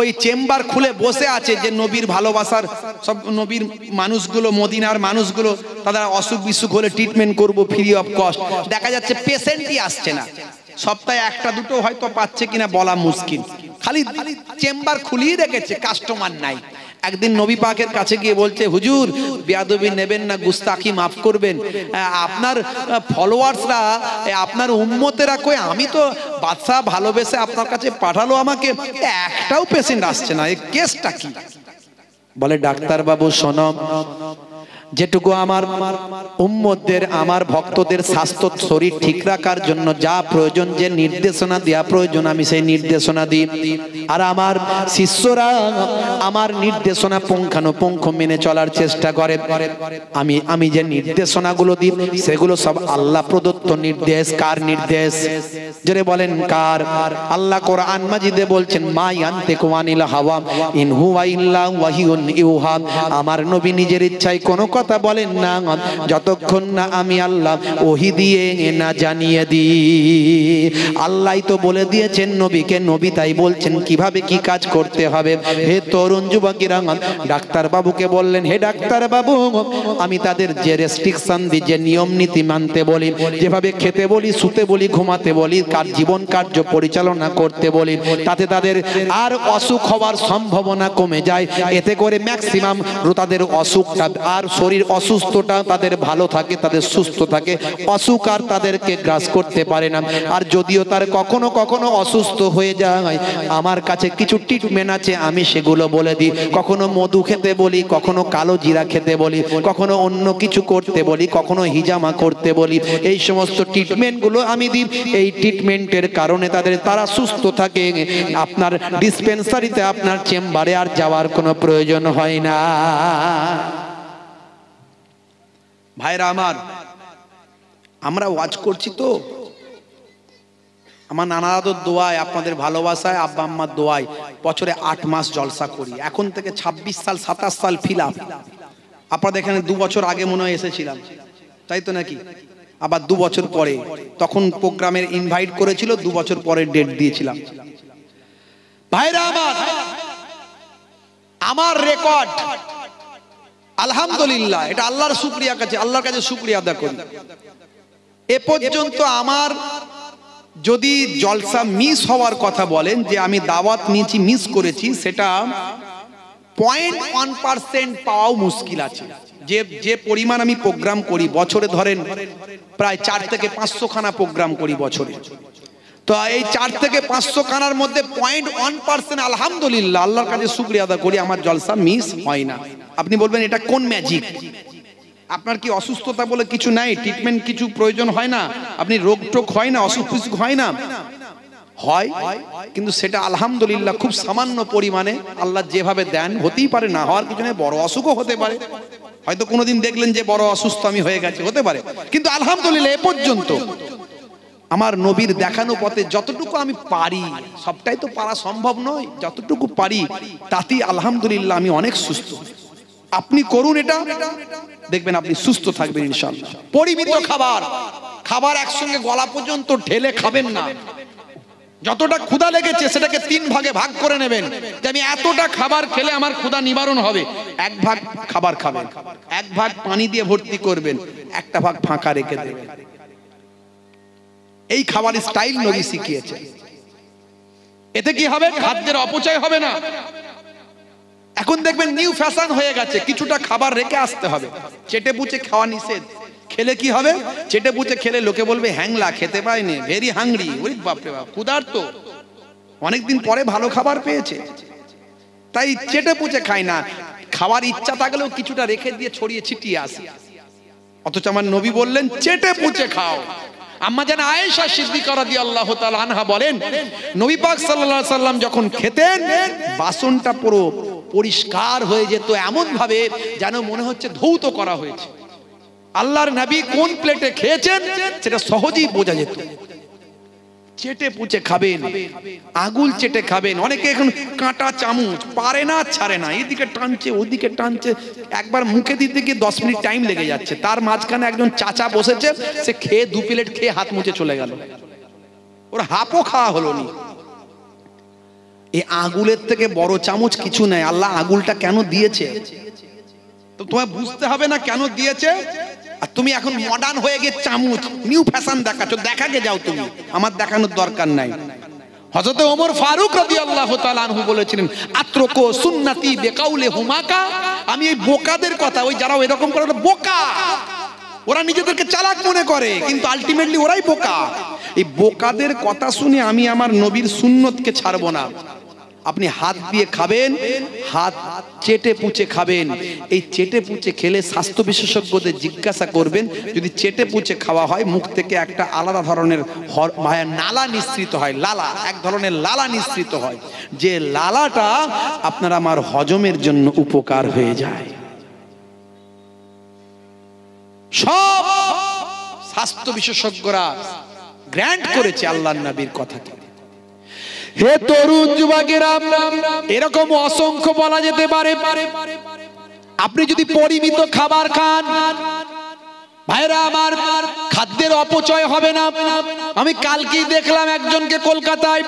ওই চেম্বার খুলে বসে আছে, যে নবীর ভালোবাসার সব নবীর মানুষগুলো, মদিনার মানুষগুলো, তাদের অসুখ বিসুখ হলে ট্রিটমেন্ট করব ফ্রি অফ কস্ট। দেখা যাচ্ছে পেশেন্টই আসছে না, সপ্তাহে একটা দুটো হয়তো পাচ্ছে কিনা বলা মুশকিল, খালি চেম্বার খুলিয়ে রেখেছে, কাস্টমার নাই। একদিন নবী পাকের কাছে গিয়ে বলছে, হুজুর বেয়াদবি নেবেন না, গুস্তাখি মাফ করবেন, আপনার ফলোয়ার্সরা, আপনার উম্মতেরা কই, আমি তো বাদশা ভালোবেসে আপনার কাছে পাঠালো আমাকে, একটাও পেশেন্ট আসছে না, এই কেসটা কি? বলে ডাক্তার বাবু শোনো, যেটুকু আমার উম্মতদের, আমার ভক্তদের স্বাস্থ্য শরীর ঠিক রাখার জন্য যা প্রয়োজন, যে নির্দেশনা দেওয়া প্রয়োজন, আমি সেই নির্দেশনা দিই, আর আমার শিষ্যরা আমার নির্দেশনা পুঙ্খানুপুঙ্খ মেনে চলার চেষ্টা করে। আমি যে নির্দেশনাগুলো দিই সেগুলো সব আল্লাহ প্রদত্ত নির্দেশ। কার নির্দেশ? যারা বলেন কার? আল্লাহ কোরআন মাজিদে বলছেন, মা ইয়ানতিকু আনিল হাওয়া ইন হুয়া ইল্লা ওয়াহিয়ুন ইউহা। আমার নবী নিজের ইচ্ছায় কোনো কথা বলেন না যতক্ষণ না আমি আল্লাহ ওহী দিয়ে না জানিয়ে দিই। আল্লাহই তো বলে দিয়েছেন নবীকে, নবী তাই বলছেন কিভাবে কি কাজ করতে হবে। হে তরুণ যুবকেরা, ডাক্তার বাবুকে বললেন, হে ডাক্তার বাবু, আমি তাদের যে রেস্ট্রিকশন দিই, যে নিয়ম নীতি মানতে বলি, যেভাবে খেতে বলি, শুতে বলি, ঘুমাতে বলি, কার জীবন কার্য পরিচালনা করতে বলি, তাতে তাদের আর অসুখ হওয়ার সম্ভাবনা কমে যায়। এতে করে ম্যাক্সিমাম তাদের অসুখটা আর শরীর অসুস্থটা তাদের ভালো থাকে, তাদের সুস্থ থাকে, অসুখ আর তাদেরকে গ্রাস করতে পারে না। আর যদিও তার কখনো কখনো অসুস্থ হয়ে যায়, আমার কাছে কিছু ট্রিটমেন্ট আছে, আমি সেগুলো বলে দিই। কখনো মধু খেতে বলি, কখনো কালো জিরা খেতে বলি, কখনো অন্য কিছু করতে বলি, কখনো হিজামা করতে বলি। এই সমস্ত ট্রিটমেন্টগুলো আমি দিই। এই ট্রিটমেন্টের কারণে তারা সুস্থ থাকে। আপনার ডিসপেন্সারিতে, আপনার চেম্বারে আর যাওয়ার কোনো প্রয়োজন হয় না। ভাইরা আমার, আমরা ওয়াজ করছি তো, আমার নানা দাদুর দোয়ায়, আপনাদের ভালোবাসায়, আব্বা আম্মার দোয়ায় বছরে 8 মাস জলসা করি। এখন থেকে 26 সাল 27 সাল ফিল আপ। আপনাদের এখানে 2 বছর আগে মনে হয় এসেছিলাম, তাই তো নাকি? আবার 2 বছর পরে, তখন প্রোগ্রামের ইনভাইট করেছিল, 2 বছর পরে ডেট দিয়েছিলাম। ভাইরা আমার, আমার রেকর্ড আলহামদুলিল্লাহ, এটা আল্লাহর শুকরিয়া কাছে, আল্লাহর কাছে শুকরিয়া আদা করি। এ পর্যন্ত আমার যদি জলসা মিস হওয়ার কথা বলেন, যে আমি দাওয়াত নিয়েছি মিস করেছি, সেটা 0.1% পাওয়াও মুশকিল আছে। যে পরিমাণ আমি প্রোগ্রাম করি বছরে, ধরেন প্রায় 4 থেকে 500 খানা প্রোগ্রাম করি বছরে, তো এই 4 থেকে 500 খানার মধ্যে 0.1% আলহামদুলিল্লাহ, আল্লাহর কাছে শুকরিয়া আদা করি, আমার জলসা মিস হয় না। আপনি বলবেন এটা কোন ম্যাজিক? আপনার কি অসুস্থতা বলে কিছু নাই? ট্রিটমেন্ট কিছু প্রয়োজন হয় না? আপনি রোগ টোগ হয় না? অসুখ বিসুখ হয় না? হয়, কিন্তু সেটা আলহামদুলিল্লাহ খুব সামান্য পরিমাণে আল্লাহ যেভাবে দেন। হতেই পারে না হওয়ার কিছু নেই, বড় অসুখও হতে পারে, হয়তো কোনোদিন দেখলেন যে বড় অসুস্থ আমি হয়ে গেছে, হতে পারে। কিন্তু আলহামদুলিল্লাহ এ পর্যন্ত আমার নবীর দেখানো পথে যতটুকু আমি পারি, সবটাই তো পারা সম্ভব নয়, যতটুকু পারি তাতেই আলহামদুলিল্লাহ আমি অনেক সুস্থ। আপনি করুন এটা, দেখবেন আপনি সুস্থ থাকবেন ইনশাআল্লাহ। পরিমিত খাবার, খাবার একসঙ্গে গলা পর্যন্ত ঢেলে খাবেন না। যতটা ক্ষুধা লেগেছে সেটাকে 3 ভাগে ভাগ করে নেবেন, যে আমি এতটা খাবার খেলে আমার ক্ষুধা নিবারণ হবে। 1 ভাগ খাবার খাবেন, 1 ভাগ পানি দিয়ে ভর্তি করবেন, 1টা ভাগ ফাঁকা রেখে দেবেন। এই খাবার স্টাইল নবী শিখিয়েছে। এতে কি হবে? খাদ্যের অপচয় হবে না। এখন দেখবেন নিউ ফ্যাশন হয়ে গেছে, কিছুটা খাবার রেখে আসতে হবে। চেটে পুচে খাওয়া নিষেধ। খেলে কি হবে? চেটে পুচে খেলে লোকে বলবে হ্যাংলা, খেতে পায়নি, ভেরি হাংরি। ওই বাপরে বাপ, ক্ষুধার্ত, অনেকদিন পরে ভালো খাবার পেয়েছে, তাই চেটে পুচে খায় না। খাওয়ার ইচ্ছা থাকলেও কিছুটা রেখে দিয়ে ছড়িয়ে ছিটিয়ে আসে। অথচ আমার নবী বললেন চেটে পুচে খাও। আম্মা জান আয়েশা সিদ্দিকা রাদিয়াল্লাহু তাআলা আনহা বলেন, নবী পাক সাল্লাল্লাহু আলাইহি সাল্লাম যখন খেতেন, বাসনটা পুরো পরিষ্কার হয়ে যেত, এমন ভাবে যেন মনে হচ্ছে ধৌত করা হয়েছে। আল্লাহর নবী কোন প্লেটে খেয়েছেন সেটা সহজেই বোঝা যেত। চেটে পুচে খাবেন, আগুল চেটে খাবেন। অনেকে এখন কাঁটা চামচ পারে না, ছাড়ে না, এদিকে টানছে ওদিকে টানছে, একবার মুখে দিতে গিয়ে 10 মিনিট টাইম লেগে যাচ্ছে। তার মাঝখানে একজন চাচা বসেছে, সে খেয়ে 2 প্লেট খেয়ে হাত মুছে চলে গেল, ওর হাফও খাওয়া হলো নি। এই আগুলের থেকে বড় চামচ কিছু নাই। আল্লাহ আগুলটা কেন দিয়েছে তো তোমায় বুঝতে হবে না কেন দিয়েছে। আর তুমি এখন মডার্ন হয়ে গিয়ে চামচ নিউ ফ্যাশন দেখাচ্ছ, দেখাকে যাও তুমি, আমার দেখানোর দরকার নাই। হযরত ওমর ফারুক রাদিয়াল্লাহু তাআলা আনহু বলেছিলেন, আত্রকু সুন্নতি বিকাউলি হুমাকা। আমি এই বোকাদের কথা, ওই যারা এরকম করে বোকা, ওরা নিজেদেরকে চালাক মনে করে কিন্তু আলটিমেটলি ওরাই বোকা। এই বোকাদের কথা শুনে আমি আমার নবীর সুন্নতকে ছাড়বো না। আপনি হাত দিয়ে খাবেন, হাত চেটে পুচে খাবেন। এই চেটে পুচে খেলে স্বাস্থ্য বিশেষজ্ঞদের জিজ্ঞাসা করবেন, যদি চেটে পুচে খাওয়া হয় মুখ থেকে একটা আলাদা ধরনের নালা নিঃসৃত হয়। লালা, এক ধরনের লালা নিঃসৃত হয়, যে লালাটা আপনার আমার হজমের জন্য উপকার হয়ে যায়। সব স্বাস্থ্য বিশেষজ্ঞরা গ্র্যান্ট করেছে আল্লাহর নবীর কথাকে। হে তরুণ যুবকেরা, এরকম অসংখ্য বলা যেতে পারে। আপনি যদি পরিমিত খাবার খান, ভাইরা আমার, খাদ্যের অপচয় হবে না। আমি কালকেই দেখলাম একজনকে কলকাতায়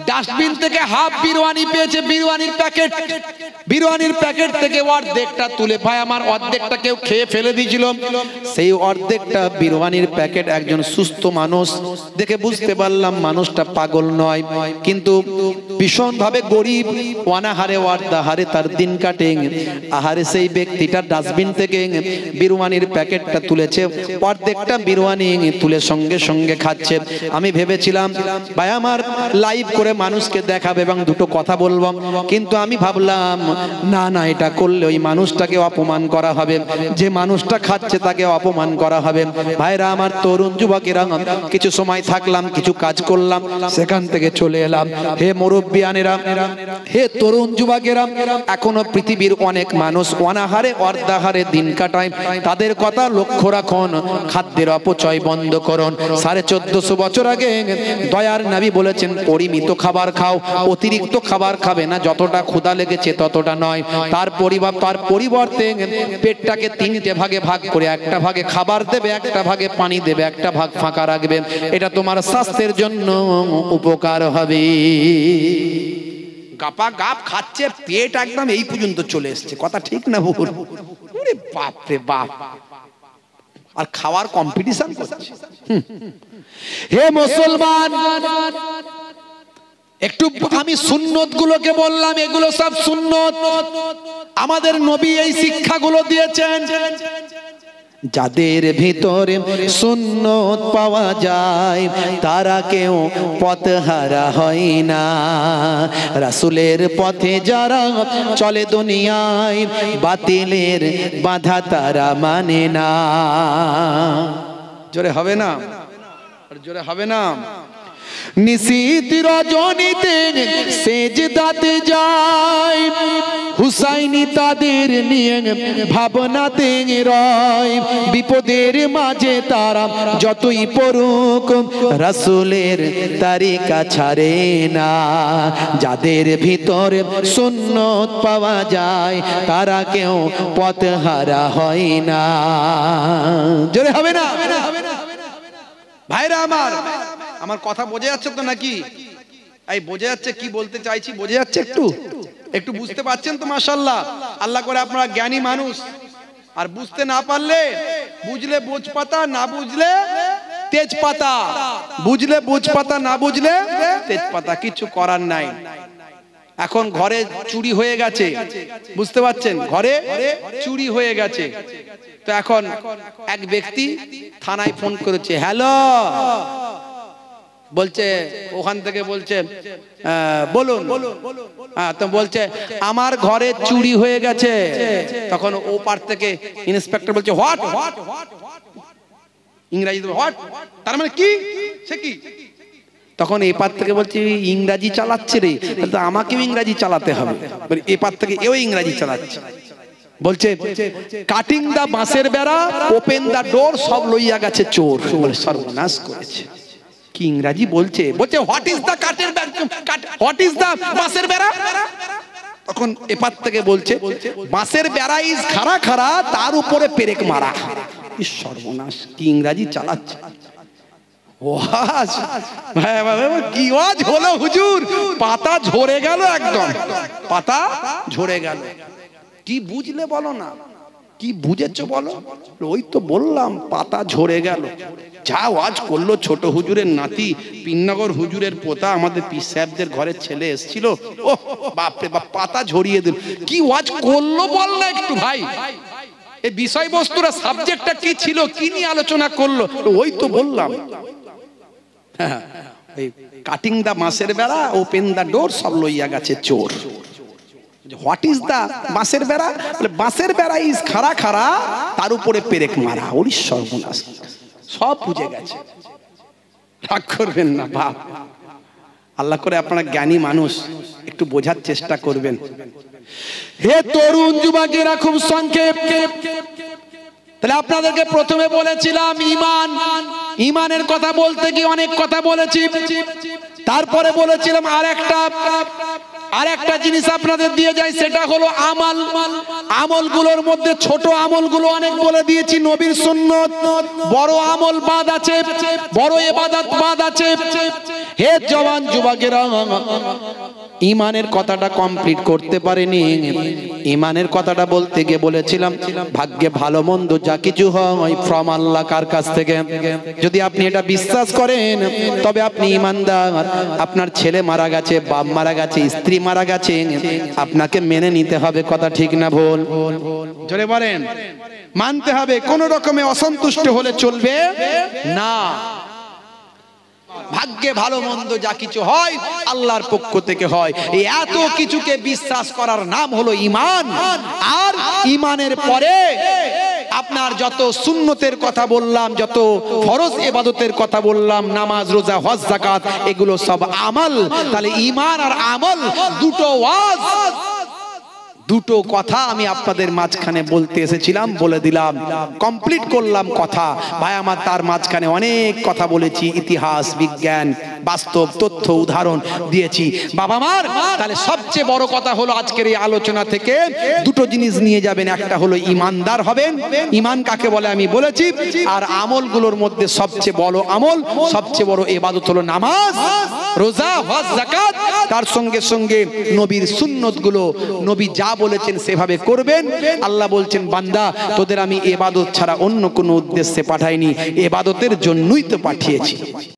ডাস্টবিন থেকে হাফ বিরিয়ানি পেয়েছে, বিরিয়ানির প্যাকেট থেকে অর্ধেকটা তুলে, ভাই আমার অর্ধেকটা কেউ খেয়ে ফেলে দিয়েছিল। সেই অর্ধেকটা বিরিয়ানির প্যাকেট একজন সুস্থ মানুষ দেখে বুঝতে পারলাম মানুষটা পাগল নয়, কিন্তু ভীষণ ভাবে গরিব, অনাহারে ওয়ার্দাহারে তার দিন কাটে। আহারে সেই ব্যক্তিটা ডাস্টবিন থেকে বিরিয়ানির প্যাকেটটা তুলেছে, অর্ধেকটা বিরিয়ানি তুলে সঙ্গে সঙ্গে খাচ্ছে। আমি ভেবেছিলাম ভাই আমার লাইভ করে মানুষকে দেখাবে এবং দুটো কথা বলবো, কিন্তু আমি ভাবলাম না না, এটা করলে ওই মানুষটাকে অপমান করা হবে, যে মানুষটা খাচ্ছে তাকে অপমান করা হবে। ভাইরা আমার, তরুণ যুবকেরা, কিছু সময় থাকলাম, কিছু কাজ করলাম, সেখান থেকে চলে এলাম। হে মুরব্বিয়ানেরা, হে তরুণ যুবকেরা, এখনো পৃথিবীর অনেক মানুষ অনাহারে অর্ধাহারে দিন কাটায়। তাদের কথা লক্ষ্য রাখুন, খাদ্যের অপচয় বন্ধ করুন। 1450 বছর আগে দয়ার নবী বলেছেন পরিমিত খাবার খাও, অতিরিক্ত খাবার খাবে না, যতটা ক্ষুধা লেগেছে ততটা নয়। তার পরিবর্তে পেটটাকে 3টে ভাগে ভাগ করে, একটা ভাগে খাবার দেবে, একটা ভাগে পানি দেবে, একটা ভাগ ফাঁকা রাখবে। এটা তোমার স্বাস্থ্যের জন্য উপকার হবে। গাপা গাপ খাচ্ছে, পেট একদম এই পর্যন্ত চলে এসছে, কথা ঠিক না ভুল? ওরে বাপ রে বাপ, আর খাওয়ার কম্পিটিশন করছে। হে মুসলমান, একটু আমি সুন্নত গুলোকে বললাম, এগুলো সব সুন্নত, আমাদের নবী এই শিক্ষাগুলো দিয়েছেন। যাদের ভিতরে সুন্নত পাওয়া যায় তারা কেউ পথহারা হয় না। রাসূলের পথে যারা চলে দুনিয়ায়, বাতিলের বাধা তারা মানে না। জোরে হবে না? জোরে হবে না? নিশীথ রজনীতে সেজদাতে যায়, হুসাইনি তাদের নিয়ে ভাবনাতে রয়। বিপদের মাঝে তারা যতই পড়ুক রাসূলের তরিকা ছাড়ে না। যাদের ভিতরে সুন্নত পাওয়া যায় তারা কেউ পথহারা হয় না। জোরে হবে না? ভাইরা আমার, আমার কথা বোঝা যাচ্ছে তো নাকি? এই বোঝা যাচ্ছে কি বলতে চাইছি? বোঝা যাচ্ছে? একটু একটু বুঝতে পারছেন তো? মাশাআল্লাহ, আল্লাহ করে আপনারা জ্ঞানী মানুষ। আর বুঝতে না পারলে, বুঝলে বোঝ পাতা, না বুঝলে তেজ পাতা। বুঝলে বোঝ পাতা, না বুঝলে তেজ পাতা। কিছু করার নাই। এখন ঘরে চুরি হয়ে গেছে, বুঝতে পারছেন? ঘরে চুরি হয়ে গেছে। তো এখন এক ব্যক্তি থানায় ফোন করেছে, হ্যালো বলছে, ওখান থেকে বলছে বলুন। হ্যাঁ, তো বলছে আমার ঘরে চুরি হয়ে গেছে। তখন ও পার থেকে ইন্সপেক্টর বলছে হোয়াট, ইংরেজি হোয়াট, তার মানে কি? সে কি? তখন এই পার থেকে বলছে ইংরাজি চালাচ্ছে রে, তো আমাকেও ইংরাজি চালাতে হবে। এই পার থেকে এও ইংরাজি চালাচ্ছে। বলছে কাটিং দা বাঁশের বেড়া, ওপেন দা ডোর, সব লইয়া গেছে চোর। বলে সর্বনাশ করেছে। কি ইংরাজি বলছে? বলছে হোয়াট ইজ দা কাটের হোয়াট ইজ দা বাঁশের বেড়া। তখন এপার থেকে বলছে বাঁশের বেড়া ইজ খাড়া খাড়া, তার উপরে পেরেক মারা। সর্বনাশ, কি ইংরাজি চালাচ্ছে। ওয়াজ কি ওয়াজ হলো হুজুর? পাতা ঝরে গেল, একদম পাতা ঝরে গেল। কি বুঝলে বলো না? কি বুঝেছো বলো? ওই তো বললাম, পাতা ঝরে গেল। যা ওয়াজ করলো ছোট হুজুরের নাতি, পিননগর হুজুরের পোতা, আমাদের পীর সাহেবদের ঘরের ছেলে এসেছিল। ও বাপরে বাপ, পাতা ঝরিয়ে দিল। কি ওয়াজ করলো বল না একটু ভাই? এই বিষয়বস্তুরা, সাবজেক্টটা কি ছিল, কি নিয়ে আলোচনা করলো? ওই তো বললাম, কাটিং দা বাঁশের বেড়া, ওপেন দা ডোর, সব লইয়া গেছে চোর। হোয়াট ইজ দা বাঁশের বেড়া? বলে বাঁশের বেড়া ইজ খাড়া খাড়া, তার উপরে পেরেক মারা। ওরে সর্বনাশ, সব বুঝে গেছে। রাগ করবেন না বাপ, আল্লাহ করে আপনারা জ্ঞানী মানুষ, একটু বোঝার চেষ্টা করবেন। হে তরুণ যুবকেরা, খুব সংক্ষেপ। তাহলে আপনাদেরকে প্রথমে বলেছিলাম ইমান, ইমানের কথা বলতে গিয়ে অনেক কথা বলেছি। তারপরে বলেছিলাম আর একটা জিনিস আপনাদের দিয়ে যায়, সেটা হলো আমল। আমলগুলোর মধ্যে ছোট আমলগুলো অনেক বলে দিয়েছি। নবীর সুন্নত, বড় আমল বাদ আছে, বড় ইবাদত বাদ আছে। হে জওয়ান যুবকেরা, ইমানের কথাটা কমপ্লিট করতে পারেনি। ইমানের কথাটা বলতে গিয়ে বলেছিলাম ভাগ্যে ভালো মন্দ যা কিছু হয় ফ্রম আল্লাহ, কার কাছ থেকে? যদি আপনি এটা বিশ্বাস করেন তবে আপনি ইমানদার। আপনার ছেলে মারা গেছে, বাপ মারা গেছে, স্ত্রী মারা গেছে, আপনাকে মেনে নিতে হবে। কথা ঠিক না ভুল? জোরে বলেন। মানতে হবে, কোন রকমে অসন্তুষ্ট হলে চলবে না। ভাগ্যে ভালো মন্দ যা কিছু হয় আল্লাহর পক্ষ থেকে হয়। এই এত কিছুকে বিশ্বাস করার নাম হলো ঈমান। আর ঈমানের পরে আপনার যত সুন্নতের কথা বললাম, যত ফরজ ইবাদতের কথা বললাম, নামাজ, রোজা, হজ, যাকাত, এগুলো সব আমল। তাহলে ঈমান আর আমল দুটো ওয়াজ, দুটো কথা আমি আপনাদের মাঝখানে বলতে এসেছিলাম, বলে দিলাম, কমপ্লিট করলাম কথা। ভাই আমার, তার মাঝখানে অনেক কথা বলেছি, ইতিহাস, বিজ্ঞান, বাস্তব তথ্য, উদাহরণ দিয়েছি। বাবা আমার, তাহলে সবচেয়ে বড় কথা হলো আজকের এই আলোচনা থেকে দুটো জিনিস নিয়ে যাবেন। একটা হলো ইমানদার হবেন, ইমান কাকে বলে আমি বলেছি। আর আমলগুলোর মধ্যে সবচেয়ে বড় আমল, সবচেয়ে বড় ইবাদত হলো নামাজ, রোজা, হজ, যাকাত। তার সঙ্গে সঙ্গে নবীর সুন্নতগুলো, নবী যা বলেছেন সেভাবে করবেন। আল্লাহ বলছেন বান্দা, তোদের আমি ইবাদত ছাড়া অন্য কোনো উদ্দেশ্যে পাঠাইনি, ইবাদতের জন্যই তো পাঠিয়েছি।